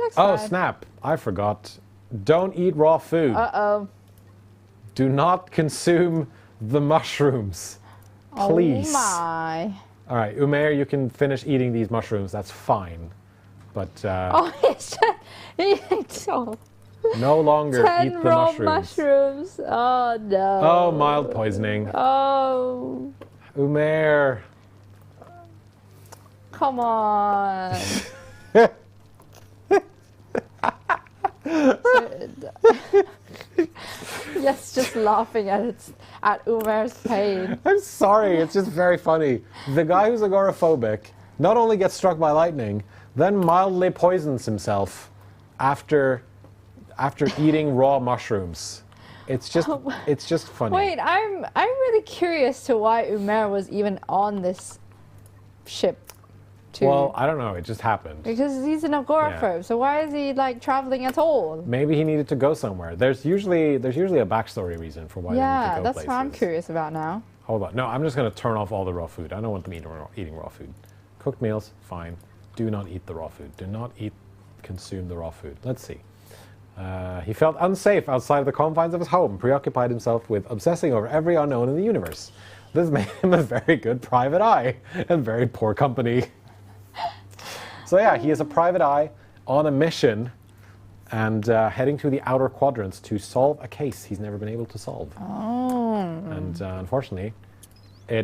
looks fine. Oh, snap. I forgot. Don't eat raw food. Uh-oh. Do not consume the mushrooms. Please. Oh, my. All right, Umair, you can finish eating these mushrooms. That's fine. But oh, it's no longer eat the raw mushrooms. Oh, no. Oh, mild poisoning. Oh. Umair. Come on. Yes, just laughing at Umair's pain. I'm sorry, it's just very funny. The guy who's agoraphobic not only gets struck by lightning, then mildly poisons himself after eating raw mushrooms. It's just funny. Wait, I'm really curious to why Umair was even on this ship. Well, I don't know. It just happened. Because he's an agoraphobe. Yeah. So why is he like traveling at all? Maybe he needed to go somewhere. There's usually a backstory reason for why they need to go places. Yeah, that's what I'm curious about now. Hold on. No, I'm just going to turn off all the raw food. I don't want them eating raw food. Cooked meals, fine. Do not eat the raw food. Do not consume the raw food. Let's see. He felt unsafe outside of the confines of his home, preoccupied himself with obsessing over every unknown in the universe. This made him a very good private eye and very poor company. So yeah, he is a private eye on a mission and heading to the outer quadrants to solve a case he's never been able to solve. Oh. And unfortunately, he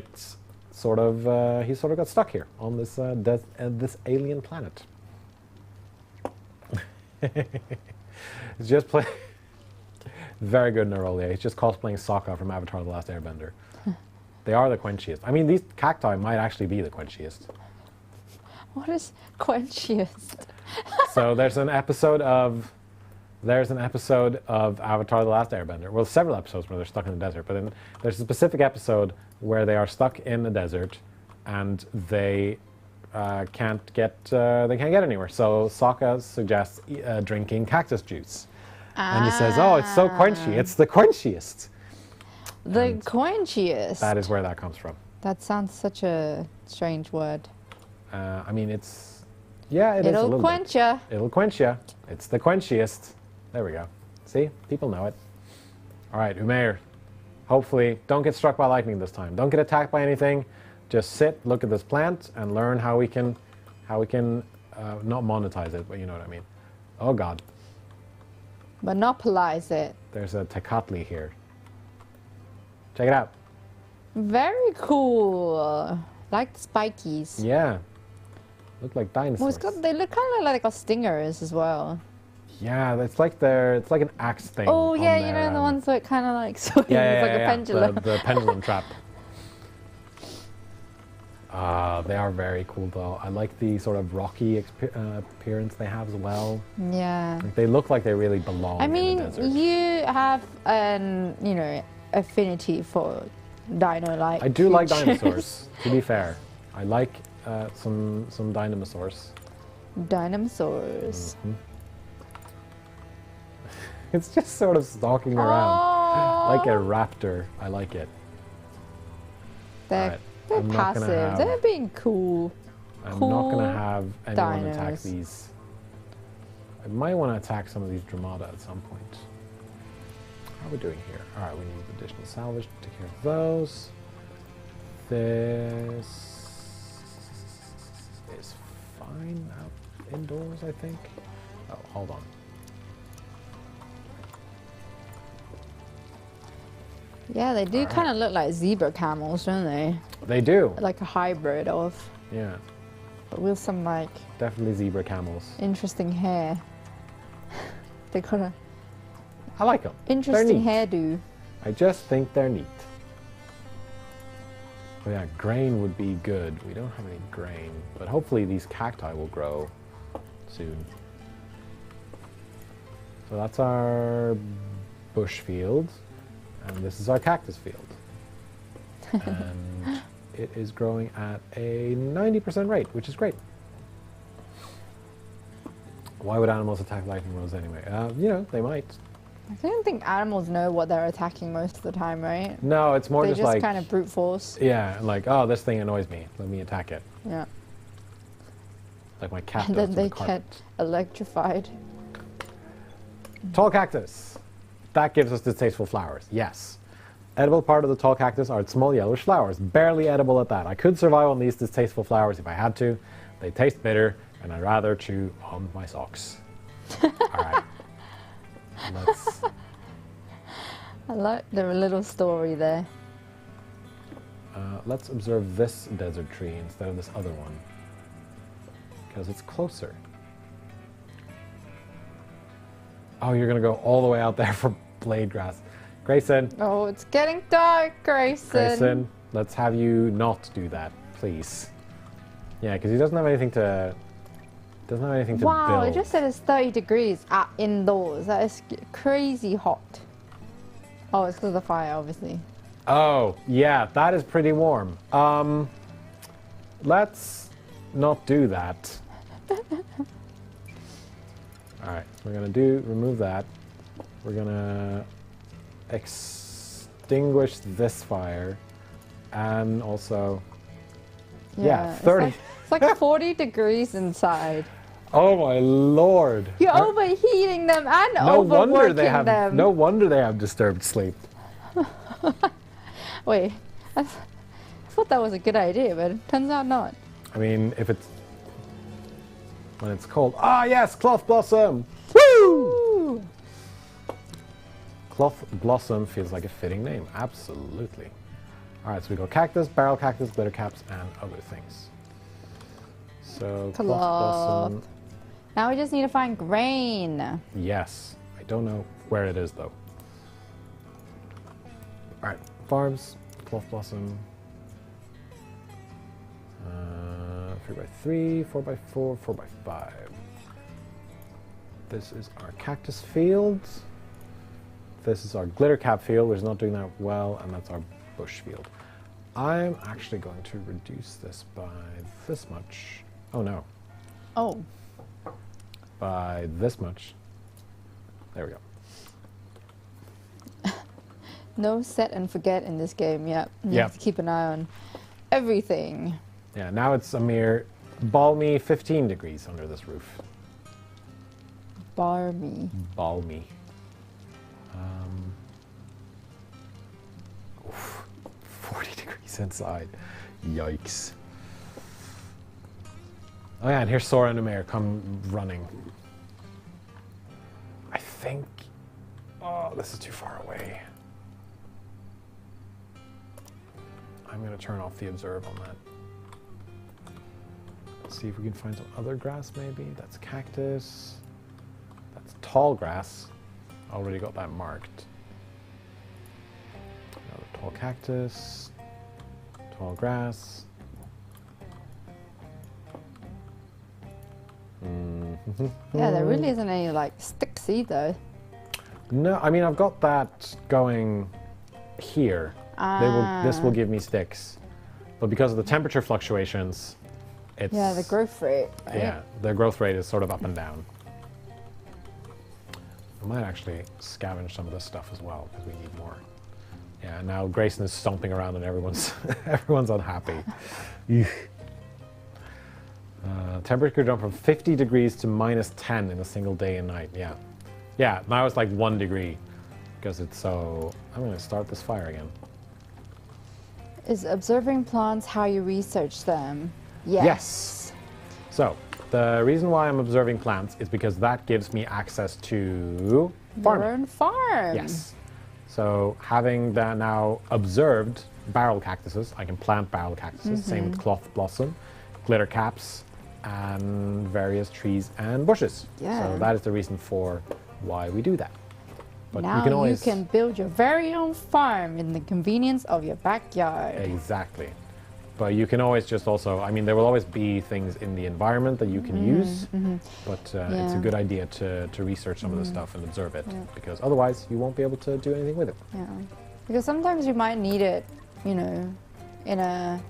sort of got stuck here on this this alien planet. It's just very good Nerolia. He's just cosplaying Sokka from Avatar: The Last Airbender. They are the quenchiest. I mean, these cacti might actually be the quenchiest. What is quenchiest? So there's an episode of Avatar: The Last Airbender. Well, several episodes where they're stuck in the desert, but then there's a specific episode where they are stuck in the desert and they can't get anywhere. So Sokka suggests drinking cactus juice, and he says, "Oh, it's so quenchy. It's the quenchiest." The quenchiest. That is where that comes from. That sounds such a strange word. I mean, it is a little quench ya. It'll quench ya. It's the quenchiest. There we go. See? People know it. All right, Umair. Hopefully, don't get struck by lightning this time. Don't get attacked by anything. Just sit, look at this plant, and learn how we can not monetize it, but you know what I mean. Oh, God. Monopolize it. There's a Tecatli here. Check it out. Very cool. Like the spikies. Yeah. Look like dinosaurs. Well, they look kind of like stingers as well. Yeah, it's like an axe thing. Oh yeah, you know the ones that kind of like swing. Yeah, it's like a pendulum. The pendulum trap. They are very cool though. I like the sort of rocky appearance they have as well. Yeah. Like, they look like they really belong. I mean, in the desert. you have an affinity for dino-like. I do like dinosaurs. To be fair, I like some dinosaurs. Dinosaurs. Mm-hmm. It's just sort of stalking around like a raptor. I like it. They're passive. They're being cool. I'm not going to have anyone attack these. I might want to attack some of these Dramata at some point. How are we doing here? All right, we need additional salvage to take care of those. This is fine out indoors, I think. Oh, hold on. Yeah, they do kind of look like zebra camels, don't they? They do. Like a hybrid of. Yeah. But with some like. Definitely zebra camels. Interesting hair. They got a. I like them. Interesting hairdo. I just think they're neat. Oh yeah, grain would be good. We don't have any grain, but hopefully these cacti will grow soon. So that's our bush field, and this is our cactus field. And it is growing at a 90% rate, which is great. Why would animals attack lightning rods anyway? They might. I don't think animals know what they're attacking most of the time, right? No, it's more they just like... kind of brute force. Yeah, like, oh, this thing annoys me. Let me attack it. Yeah. like my cat and does then to they the carpet. get electrified. Tall cactus. That gives us distasteful flowers. Yes. Edible part of the tall cactus are its small yellowish flowers. Barely edible at that. I could survive on these distasteful flowers if I had to. They taste bitter, and I'd rather chew on my socks. All right. Let's... I like the little story there. Let's observe this desert tree instead of this other one, because it's closer. Oh, you're going to go all the way out there for blade grass. Grayson. Oh, it's getting dark, Grayson. Grayson, let's have you not do that, please. Yeah, because he doesn't have anything to... Wow, build. it just said it's 30 degrees indoors. That is crazy hot. Oh, it's because of the fire, obviously. Oh, yeah, that is pretty warm. Let's not do that. Alright, we're going to remove that. We're going to extinguish this fire. And also, yeah 30. It's like 40 degrees inside. Oh my lord. You're overheating them and overworking them. No wonder they have disturbed sleep. Wait, I thought that was a good idea, but it turns out not. I mean, when it's cold. Ah, yes, cloth blossom. Woo! Cloth blossom feels like a fitting name. Absolutely. All right, so we got cactus, barrel cactus, glitter caps, and other things. So cloth blossom. Now we just need to find grain. Yes, I don't know where it is though. All right, farms, cloth blossom. 3x3, 4x4, 4x5. This is our cactus field. This is our glitter cap field, which is not doing that well, and that's our bush field. I'm actually going to reduce this by this much. Oh no. Oh. By this much. There we go. No set and forget in this game, yep. You have to keep an eye on everything. Yeah, now it's a mere balmy 15 degrees under this roof. Balmy. Balmy. 40 degrees inside. Yikes. Oh yeah, and here's Sora and Umair come running. I think... Oh, this is too far away. I'm going to turn off the observe on that. Let's see if we can find some other grass maybe. That's cactus. That's tall grass. Already got that marked. Another tall cactus. Tall grass. Yeah, there really isn't any like sticks either. No, I mean I've got that going here. This will give me sticks, but because of the temperature fluctuations, it's the growth rate. Right? Yeah, the growth rate is sort of up and down. I might actually scavenge some of this stuff as well because we need more. Yeah, now Grayson is stomping around and everyone's everyone's unhappy. Temperature jump from 50 degrees to -10 in a single day and night. Yeah, yeah. Now it's like 1 degree because it's so. I'm going to start this fire again. Is observing plants how you research them? Yes. So the reason why I'm observing plants is because that gives me access to farming. Your own farm. Yes. So having that now observed barrel cactuses, I can plant barrel cactuses. Same with cloth blossom, glitter caps, and various trees and bushes. Yeah. So that is the reason for why we do that. But now you can build your very own farm in the convenience of your backyard. Exactly. But you can always just also, I mean, there will always be things in the environment that you can use, but it's a good idea to research some of the stuff and observe it, because otherwise you won't be able to do anything with it. Yeah, because sometimes you might need it, you know, in a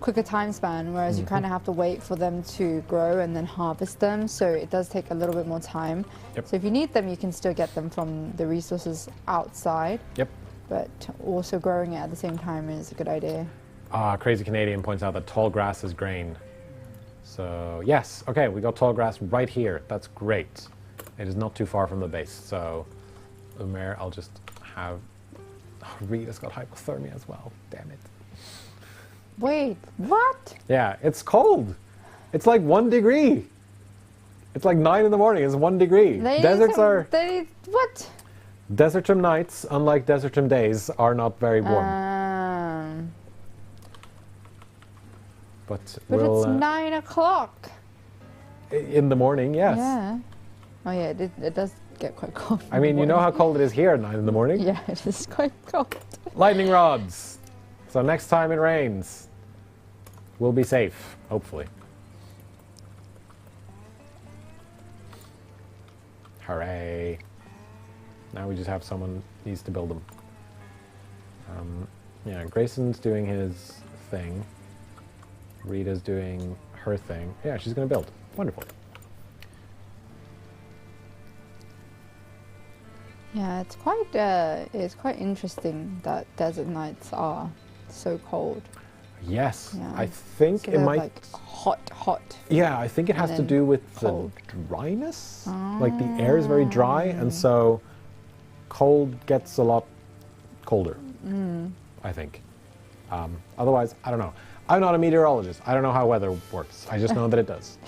quicker time span, whereas you kind of have to wait for them to grow and then harvest them, so it does take a little bit more time. Yep. So if you need them, you can still get them from the resources outside. Yep. But also growing it at the same time is a good idea. Crazy Canadian points out that tall grass is grain. So, yes. Okay, we got tall grass right here. That's great. It is not too far from the base. So, Umair, I'll just have... Oh, Rita's got hypothermia as well. Damn it. Wait, what? Yeah, it's cold. It's like 1 degree. It's like 9 in the morning. It's 1 degree. Deserts are... What? Desertum nights, unlike Desertum days, are not very warm. But it's 9 o'clock. In the morning, yes. Yeah. Oh yeah, it does get quite cold. I mean, you know how cold it is here at 9 in the morning? Yeah, it is quite cold. Lightning rods. So next time it rains, we'll be safe, hopefully. Hooray. Now we just have someone needs to build them. Yeah, Grayson's doing his thing. Rita's doing her thing. Yeah, she's going to build. Wonderful. Yeah, it's quite interesting that desert nights are so cold. Yes, yeah. I think so it might... like hot. Yeah, I think it has to do with cold. The dryness. Like the air is very dry, and so cold gets a lot colder, I think. Otherwise, I don't know. I'm not a meteorologist. I don't know how weather works. I just know that it does.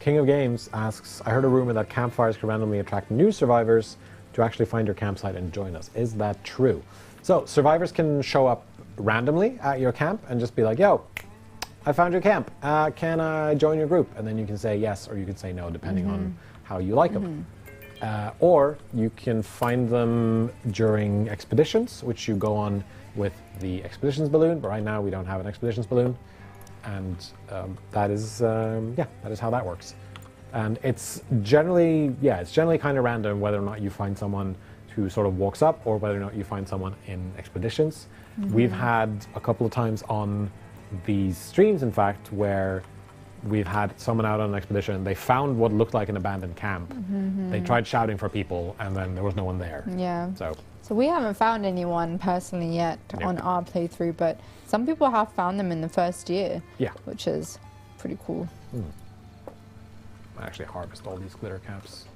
King of Games asks, I heard a rumor that campfires can randomly attract new survivors to actually find your campsite and join us. Is that true? So survivors can show up randomly at your camp and just be like, yo, I found your camp. Can I join your group? And then you can say yes or you can say no, depending on how you like them. Or you can find them during expeditions, which you go on with the expeditions balloon. But right now we don't have an expeditions balloon. And that is how that works. And it's generally kind of random whether or not you find someone who sort of walks up or whether or not you find someone in expeditions. We've had a couple of times on these streams, in fact, where we've had someone out on an expedition. They found what looked like an abandoned camp. They tried shouting for people, and then there was no one there. Yeah. So we haven't found anyone personally yet on our playthrough, but some people have found them in the first year. Yeah. Which is pretty cool. I actually harvest all these glitter caps.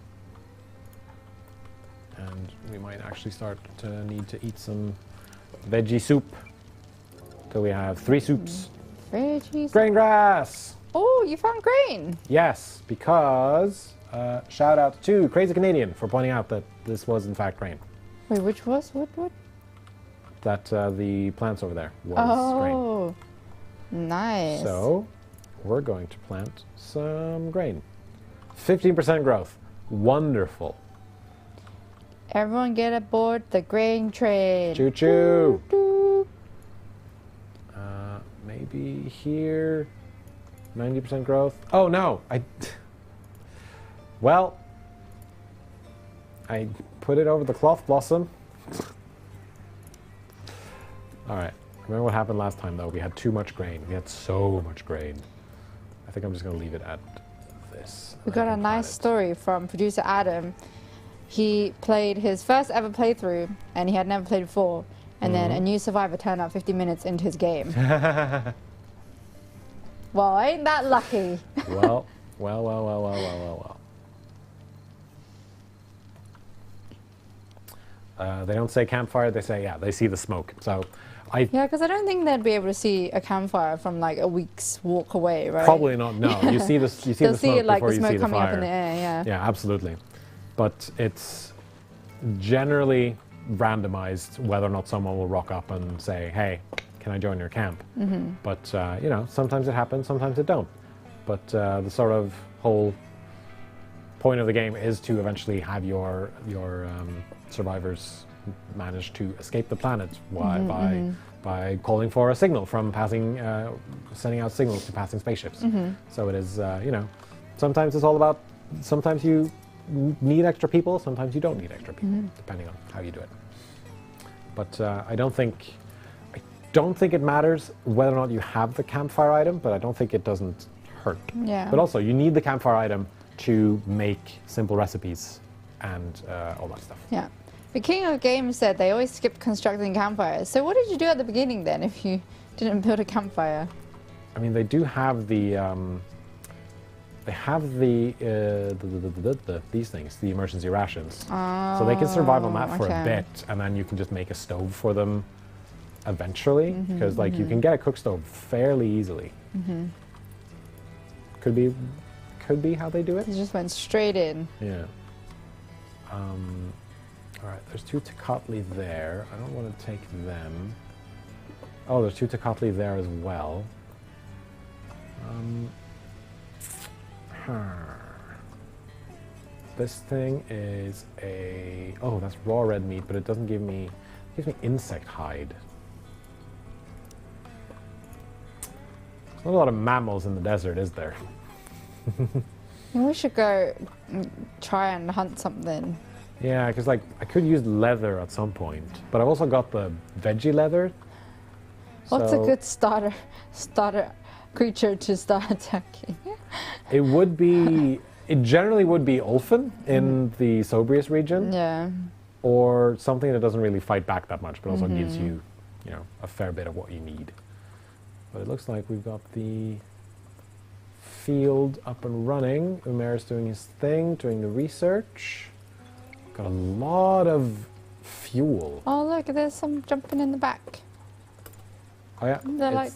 And we might actually start to need to eat some veggie soup. So we have 3 soups. Veggie grain grass! Oh, you found grain! Yes, because shout out to Crazy Canadian for pointing out that this was in fact grain. Wait, which was? What? That the plants over there was grain. Oh, nice. So we're going to plant some grain. 15% growth. Wonderful. Everyone get aboard the grain train. Choo choo. Maybe here. 90% growth. Oh no! Well, I put it over the cloth blossom. Alright. Remember what happened last time though? We had too much grain. We had so much grain. I think I'm just going to leave it at this. We got a nice story from producer Adam. He played his first ever playthrough and he had never played before. And then a new survivor turned up 50 minutes into his game. Well, ain't that lucky? Well. They don't say campfire, they say, they see the smoke. So yeah, because I don't think they'd be able to see a campfire from like a week's walk away, right? Probably not, no. You see the smoke before you see the fire. They'll see the smoke coming up in the air, yeah. Yeah, absolutely. But it's generally randomized whether or not someone will rock up and say, hey, can I join your camp? But, sometimes it happens, sometimes it don't. But the sort of whole point of the game is to eventually have your survivors manage to escape the planet by calling for a signal from sending out signals to passing spaceships. So it is, sometimes it's all about, sometimes you need extra people, sometimes you don't need extra people, depending on how you do it. But I don't think it matters whether or not you have the campfire item, but I don't think it doesn't hurt. Yeah. But also, you need the campfire item to make simple recipes and all that stuff. Yeah. The King of Games said they always skip constructing campfires. So what did you do at the beginning then if you Didn't build a campfire. I mean, they do have the these things, the emergency rations. Oh, so they can survive on that for a bit, and then you can just make a stove for them eventually, because like you can get a cook stove fairly easily. Could be how they do it. They just went straight in. Yeah. All right, there's 2 Tecatli there. I don't want to take them. Oh, there's 2 Tecatli there as well. This thing is a... Oh, that's raw red meat, but it doesn't give me... It gives me insect hide. There's not a lot of mammals in the desert, is there? We should go try and hunt something. Yeah, because like I could use leather at some point, but I've also got the veggie leather. What's a good starter creature to start attacking? It would be... It generally would be Ulfin in the Sobrius region. Yeah. Or something that doesn't really fight back that much, but also gives you, you know, a fair bit of what you need. But it looks like we've got the field up and running. Umair's doing his thing, doing the research. Got a lot of fuel. Oh look, there's some jumping in the back. Oh yeah, They're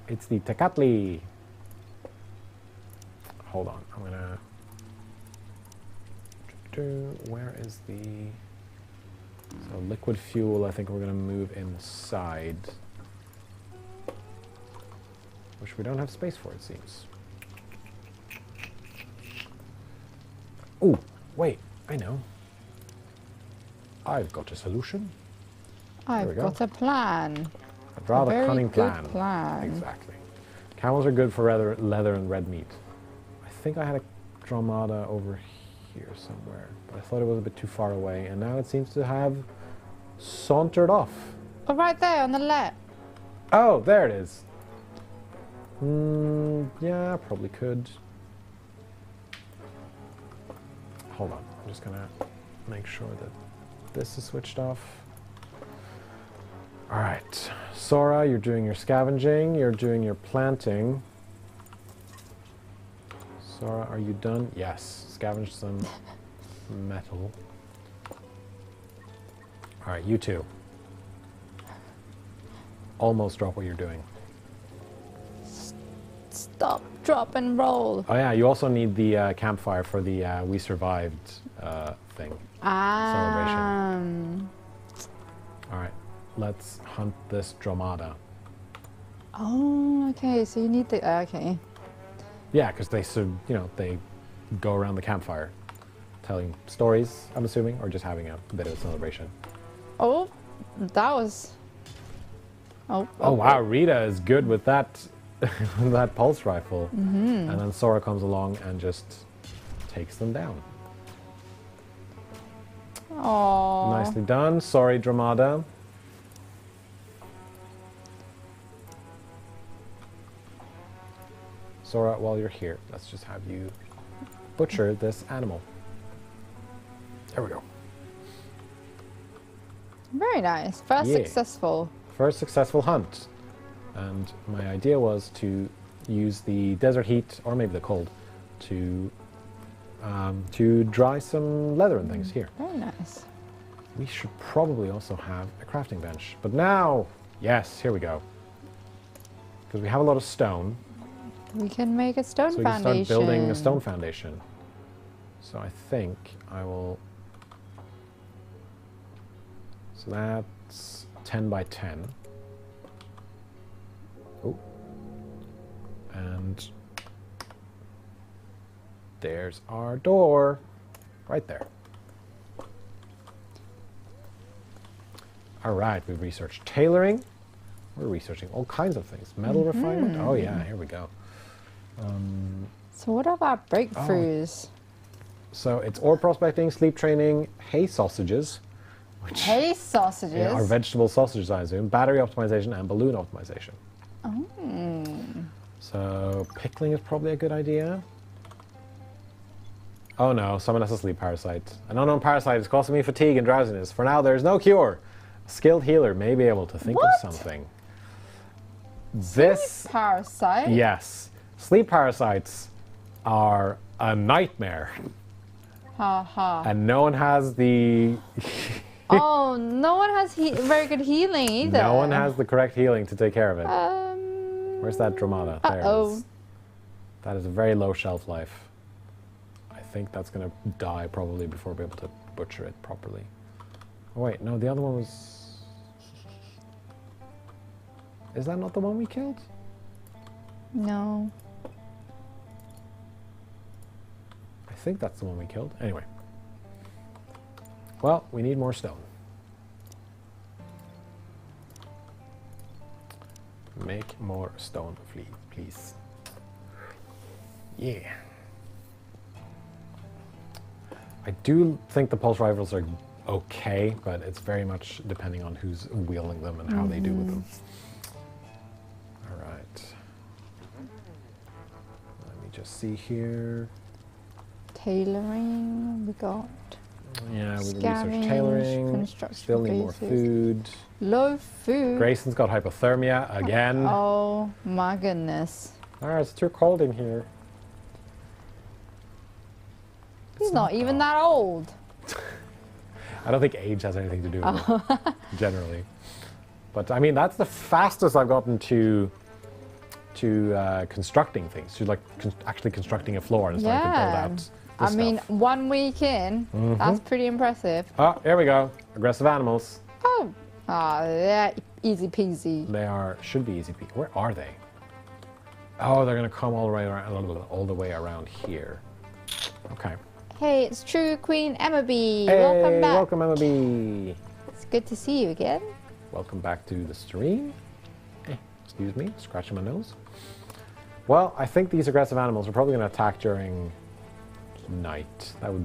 it's the Tecatli. Hold on, I'm gonna... Where is the... So liquid fuel, I think we're gonna move inside. Which we don't have space for, it seems. Oh, wait, I know. I've got a solution. I've got a plan. A rather cunning plan. Exactly. Camels are good for leather and red meat. I think I had a dromada over here somewhere, but I thought it was a bit too far away, and now it seems to have sauntered off. Oh, right there on the left. Oh, there it is. Yeah, probably could. Hold on, I'm just gonna make sure that this is switched off. All right, Sora, you're doing your scavenging, you're doing your planting. Sora, are you done? Yes, scavenge some metal. All right, you two. Almost drop what you're doing. Stop, drop, and roll. Oh yeah, you also need the campfire for the We Survived thing. Celebration. All right, let's hunt this dromada. Oh, okay, so you need the... okay. Yeah, because they go around the campfire telling stories, I'm assuming, or just having a bit of a celebration. Oh, that was... Oh wow, Rita is good with that that pulse rifle. And then Sora comes along and just takes them down. Oh. Nicely done. Sorry, Dromada. Sora, while you're here, let's just have you butcher this animal. There we go. Very nice. First successful. First successful hunt. And my idea was to use the desert heat, or maybe the cold, to dry some leather and things here. Very nice. We should probably also have a crafting bench. But now, yes, here we go. Because we have a lot of stone. We can make a stone foundation. So we can start building a stone foundation. So I think I will... So that's 10 by 10. Oh. And there's our door. Right there. All right, we've researched tailoring. We're researching all kinds of things. Metal refinement. Oh yeah, here we go. So what about breakthroughs? So it's ore prospecting, sleep training, hay sausages. Hay sausages? Yeah, are vegetable sausages, I assume. Battery optimization and balloon optimization. Oh. So pickling is probably a good idea. Oh no, someone has a sleep parasite. An unknown parasite is causing me fatigue and drowsiness. For now, there is no cure. A skilled healer may be able to think of something. This parasite. Yes, sleep parasites are a nightmare. Ha ha. And no one has the. Oh, no one has very good healing either. No one has the correct healing to take care of it. Where's that Dramata? There it is. That is a very low shelf life. I think that's going to die probably before we're able to butcher it properly. Oh wait, no, the other one was... Is that not the one we killed? No. I think that's the one we killed. Anyway. Well, we need more stone. Make more stone, please. Yeah. I do think the pulse rifles are okay, but it's very much depending on who's wielding them and how they do with them. All right. Let me just see here. Tailoring, we got. Yeah, we research tailoring. Still need more food. Low food. Grayson's got hypothermia again. Oh my goodness. It's too cold in here. He's not even that old. I don't think age has anything to do with it, generally. But I mean, that's the fastest I've gotten to constructing things, to like actually constructing a floor and starting to build out. I mean, 1 week in, that's pretty impressive. Oh, here we go. Aggressive animals. Oh, yeah, easy peasy. They should be easy peasy. Where are they? Oh, they're going to come all the way around here. Okay. Hey, it's true Queen Emma B. Hey, welcome back. Welcome, Emma B. It's good to see you again. Welcome back to the stream. Excuse me, scratching my nose. Well, I think these aggressive animals are probably going to attack during night. That would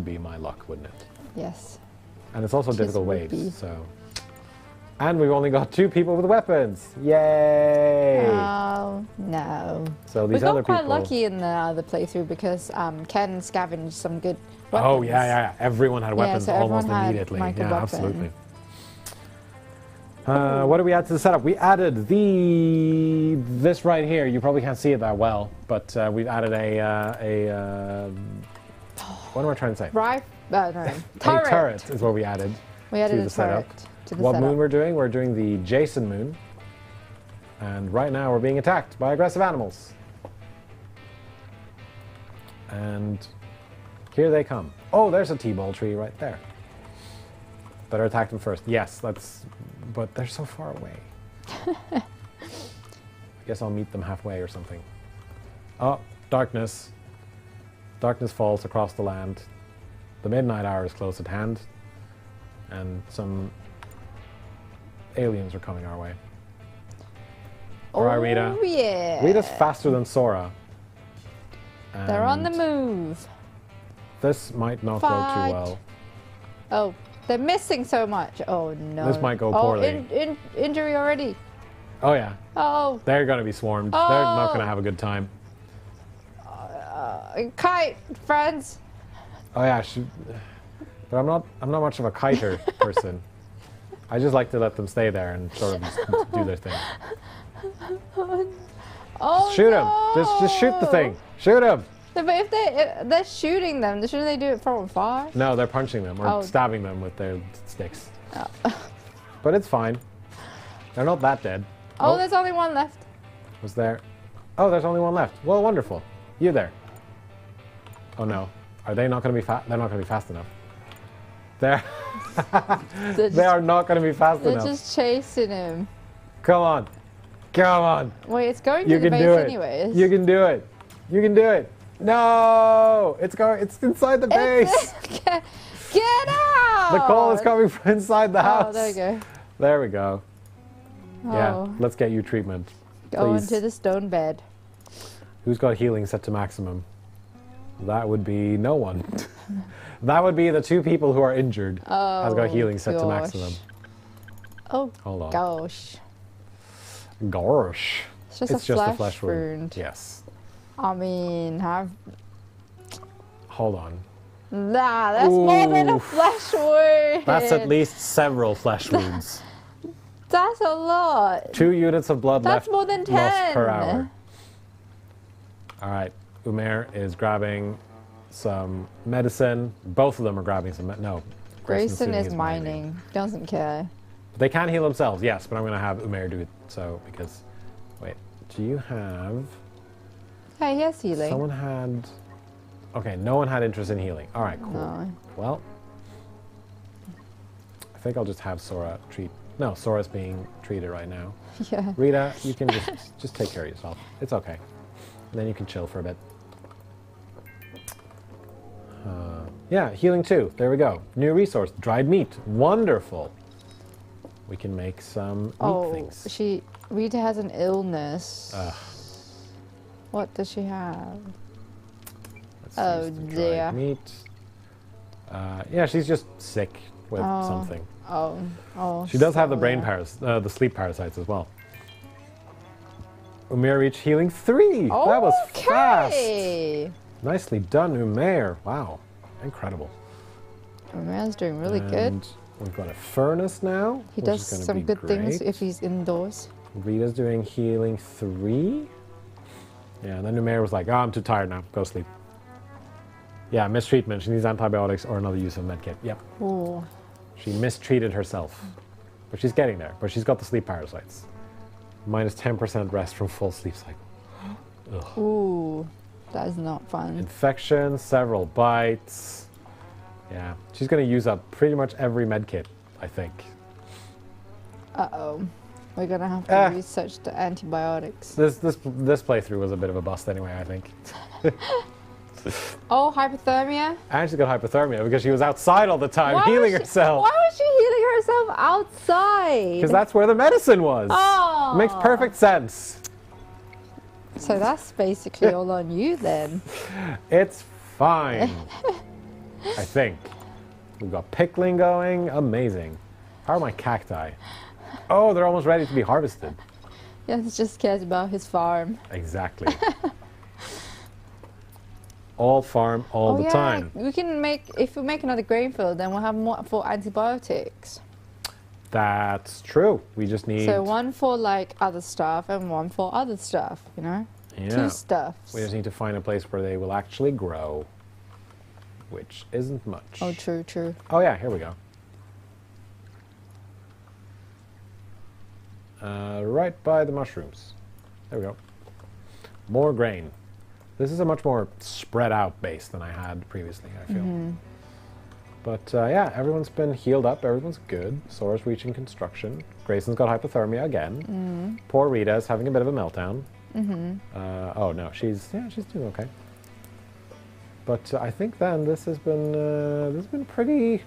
be my luck, wouldn't it? Yes. And it's also difficult waves, so. And we've only got 2 people with weapons. Yay! Oh no. So these other people. We got quite lucky in the other playthrough because Ken scavenged some good weapons. Oh yeah. Everyone had weapons almost immediately. Yeah, absolutely. What did we add to the setup? We added this right here. You probably can't see it that well, but we've added what am I trying to say? No. Turret. A turret is what we added. We added to the setup. To the what setup. moon we're doing? We're doing the Jason moon, and right now we're being attacked by aggressive animals. And here they come. Oh, there's a T-ball tree right there. Better attack them first. Yes, but they're so far away. I guess I'll meet them halfway or something. Oh, darkness. Darkness falls across the land. The midnight hour is close at hand. And some aliens are coming our way. Alright, Rita. Oh, yeah. Rita's faster than Sora. They're on the move. This might not go too well. Oh, they're missing so much. Oh, no. This might go poorly. Oh, injury already. Oh, yeah. Oh. They're going to be swarmed. Oh. They're not going to have a good time. Kite, friends. Oh, yeah. But I'm not much of a kiter person. I just like to let them stay there and sort of just do their thing. Oh, shoot him! Just shoot the thing. Shoot him! But if they're shooting them, shouldn't they do it from afar? No, they're punching them or stabbing them with their sticks. Oh. But it's fine. They're not that dead. Oh, there's only one left. Was there? Oh, there's only one left. Well, wonderful. You there? Oh no. Are they not going to be fast? They're not going to be fast enough. They are not going to be fast enough. They're just chasing him. Come on. Come on. Wait, it's going to the base anyways. You can do it. You can do it. No! It's inside the base. Get out! The call is coming from inside the house. Oh, there you go. There we go. Oh. Yeah, let's get you treatment. Go into the stone bed. Who's got healing set to maximum? That would be no one. That would be the 2 people who are injured. Oh, has got healing set to maximum. Oh, hold on. Gosh. Gosh. It's just a flesh wound. Yes. I mean, Hold on. Nah, that's more than a flesh wound. That's at least several flesh wounds. That's a lot. 2 units of blood left. That's more than 10 lost per hour. All right, Umair is grabbing some medicine. Both of them are grabbing some. No, Grayson is mining. Doesn't care. They can heal themselves, yes, but I'm going to have Umair do it. So because, wait, do you have? Hey, he has healing. Someone had. Okay, no one had interest in healing. All right, cool. No. Well, I think I'll just have Sora treat. No, Sora's being treated right now. Yeah. Rita, you can just take care of yourself. It's okay. And then you can chill for a bit. Yeah, healing 2. There we go. New resource, dried meat. Wonderful. We can make some meat things. Rita has an illness. Ugh. What does she have? Oh dear. Meat. Yeah, she's just sick with something. Oh. She does have the the sleep parasites as well. Umair reached healing 3. Okay. That was fast. Nicely done, Umair. Wow, incredible. Umair's doing really good. We've got a furnace now. He does some good things if he's indoors. Rita's doing healing 3. Yeah, and then Umair was like, "Oh, I'm too tired now. Go sleep." Yeah, mistreatment. She needs antibiotics or another use of medkit. Yep. Ooh. She mistreated herself. But she's getting there. But she's got the sleep parasites. Minus 10% rest from full sleep cycle. Ugh. Ooh, that is not fun. Infection, several bites. Yeah, she's going to use up pretty much every medkit, I think. Uh-oh. We're going to have to research the antibiotics. This playthrough was a bit of a bust anyway, I think. Oh, hypothermia? And she's got hypothermia because she was outside all the time healing herself. Why was she healing herself outside? Because that's where the medicine was. Oh. It makes perfect sense. So that's basically all on you then. It's fine. I think. We've got pickling going. Amazing. How are my cacti? Oh, they're almost ready to be harvested. Yes, just cares about his farm. Exactly. All farm, all the time. We can make, if we make another grain field, then we'll have more for antibiotics. That's true. We just need... So one for like other stuff and one for other stuff, you know? Yeah. 2 stuffs. We just need to find a place where they will actually grow, which isn't much. Oh, true, true. Oh yeah, here we go. Right by the mushrooms. There we go. More grain. This is a much more spread out base than I had previously, I feel. Mm-hmm. But yeah, everyone's been healed up. Everyone's good. Sora's reaching construction. Grayson's got hypothermia again. Mm-hmm. Poor Rita's having a bit of a meltdown. Mm-hmm. Oh no, she's doing okay. But I think then this has been pretty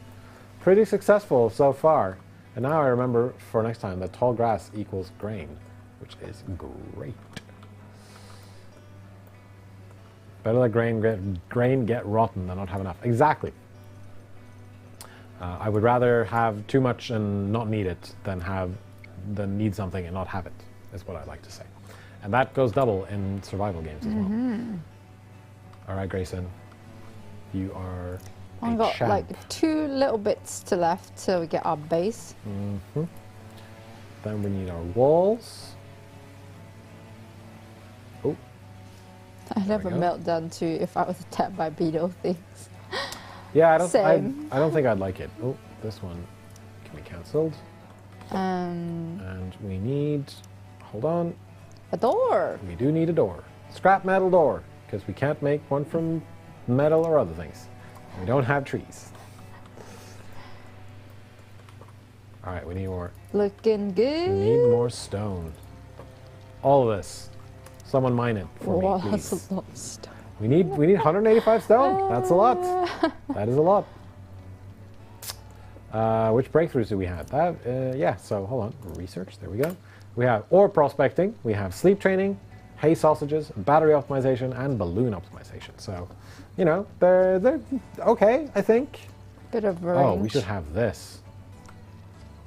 successful so far. And now I remember for next time that tall grass equals grain, which is great. Better let grain get rotten than not have enough. Exactly. I would rather have too much and not need it than need something and not have it, is what I like to say. And that goes double in survival games as well. All right, Grayson. You are I've got like 2 little bits to left till we get our base. Mm-hmm. Then we need our walls. Oh. I'd have a meltdown too if I was attacked by beetle things. Yeah, I don't think I'd like it. Oh, this one can be cancelled. And we need, hold on. A door. We do need a door. Scrap metal door, because we can't make one from metal or other things. We don't have trees. All right, we need more. Looking good. We need more stone. All of this. Someone mine it for me, please. That's a lot of stone. We need 185 stone. That's a lot. That is a lot. Which breakthroughs do we have? Yeah, so hold on. Research, there we go. We have ore prospecting, we have sleep training, hay sausages, battery optimization, and balloon optimization. So, you know, they're okay, I think. Bit of range. Oh, we should have this.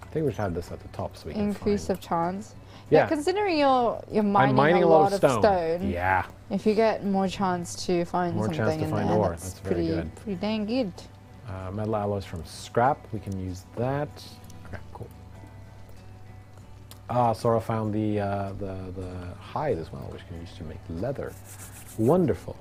I think we should have this at the top so we can increase of chance. Yeah, considering you're mining a lot of stone. Yeah. If you get more chance to find something in there, ore. That's very good. Pretty dang good. Metal alloys from scrap, we can use that. Okay, cool. Sora found the hide as well, which can be used to make leather. Wonderful.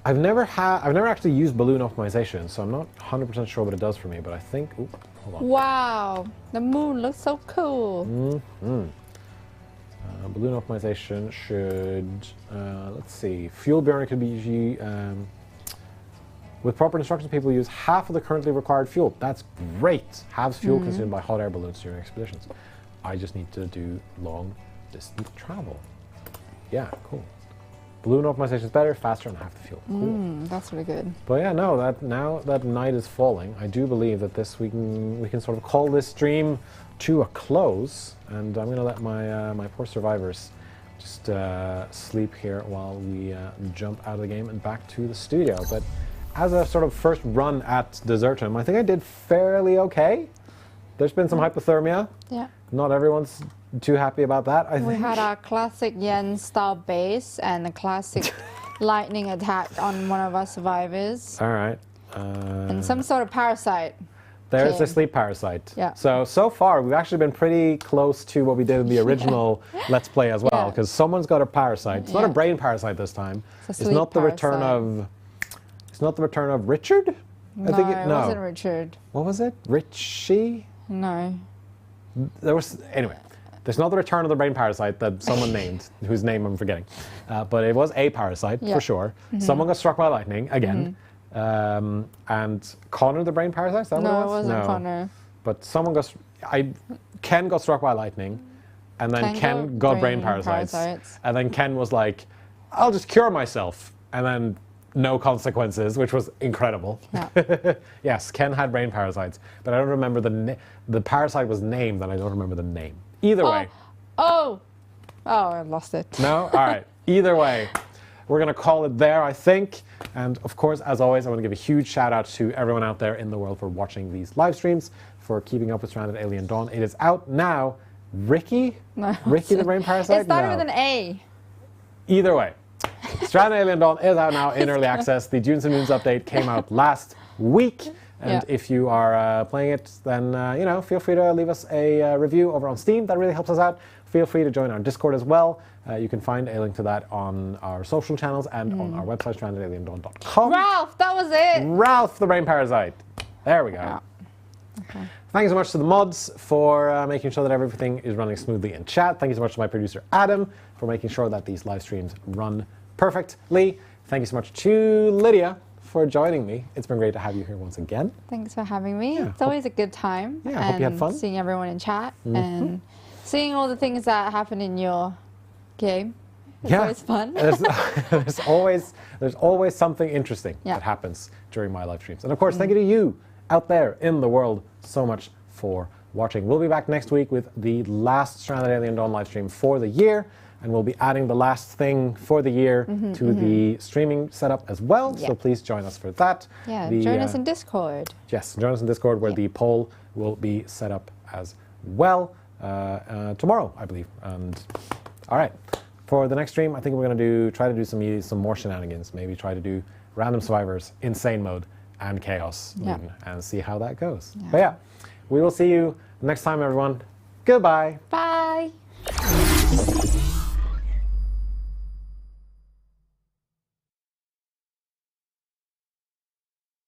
I've never actually used balloon optimization, so I'm not 100% sure what it does for me, but I think, hold on. Wow, the moon looks so cool. Balloon optimization should, let's see, fuel burner could be usually, with proper instructions, people use half of the currently required fuel. That's great. Halves fuel consumed by hot air balloons during expeditions. I just need to do long distance travel. Yeah, cool. Balloon optimization is better, faster, and half the fuel. Cool. That's really good. But yeah, no, now that night is falling, I do believe that we can sort of call this stream to a close, and I'm gonna let my poor survivors just sleep here while we jump out of the game and back to the studio. But as a sort of first run at Desertum, I think I did fairly okay. There's been some hypothermia. Yeah. Not everyone's too happy about that, I think. We had our classic Yen style base and a classic lightning attack on one of our survivors. All right. And some sort of parasite. There's the sleep parasite. Yeah. So far, we've actually been pretty close to what we did in the original Let's Play as well, because someone's got a parasite. It's not a brain parasite this time. It's not the return of. It's not the return of Richard. No, it wasn't Richard. What was it? Richie? No. There was anyway. There's not the return of the brain parasite that someone named, whose name I'm forgetting, but it was a parasite for sure. Someone got struck by lightning again, and Connor the brain parasite. Is that what it was? No, it wasn't Connor. But someone got. Ken got struck by lightning, and then Ken got brain parasites, and then Ken was like, "I'll just cure myself," and then no consequences, which was incredible. Yeah. Yes, Ken had brain parasites, but I don't remember the parasite was named, and I don't remember the name. Either way. Oh, I lost it. No? All right. Either way, we're going to call it there, I think. And of course, as always, I want to give a huge shout out to everyone out there in the world for watching these live streams, for keeping up with Stranded Alien Dawn. It is out now. Ricky? No. Ricky the brain parasite? It started with an A. Either way. Stranded Alien Dawn is out now in early access. The Dunes and Moons update came out last week. And if you are playing it, then, feel free to leave us a review over on Steam. That really helps us out. Feel free to join our Discord as well. You can find a link to that on our social channels and on our website, strandedaliendawn.com. Ralph, that was it. Ralph the brain parasite. There we go. Yeah. Okay. Thank you so much to the mods for making sure that everything is running smoothly in chat. Thank you so much to my producer, Adam, for making sure that these live streams run perfectly. Thank you so much to Lydia for joining me. It's been great to have you here once again. Thanks for having me. Yeah, it's always a good time. Yeah, I hope you had fun. Seeing everyone in chat and seeing all the things that happen in your game. It's always fun. there's always something interesting that happens during my live streams. And of course, thank you to you out there in the world so much for watching. We'll be back next week with the last Stranded Alien Dawn live stream for the year. And we'll be adding the last thing for the year to the streaming setup as well. So please join us for that. Yeah, join us in Discord. Yes, join us in Discord where the poll will be set up as well tomorrow, I believe. And all right, for the next stream, I think we're going to try to do some more shenanigans. Maybe try to do Random Survivors, Insane Mode, and Chaos Moon, and see how that goes. Yeah. But yeah, we will see you next time, everyone. Goodbye. Bye.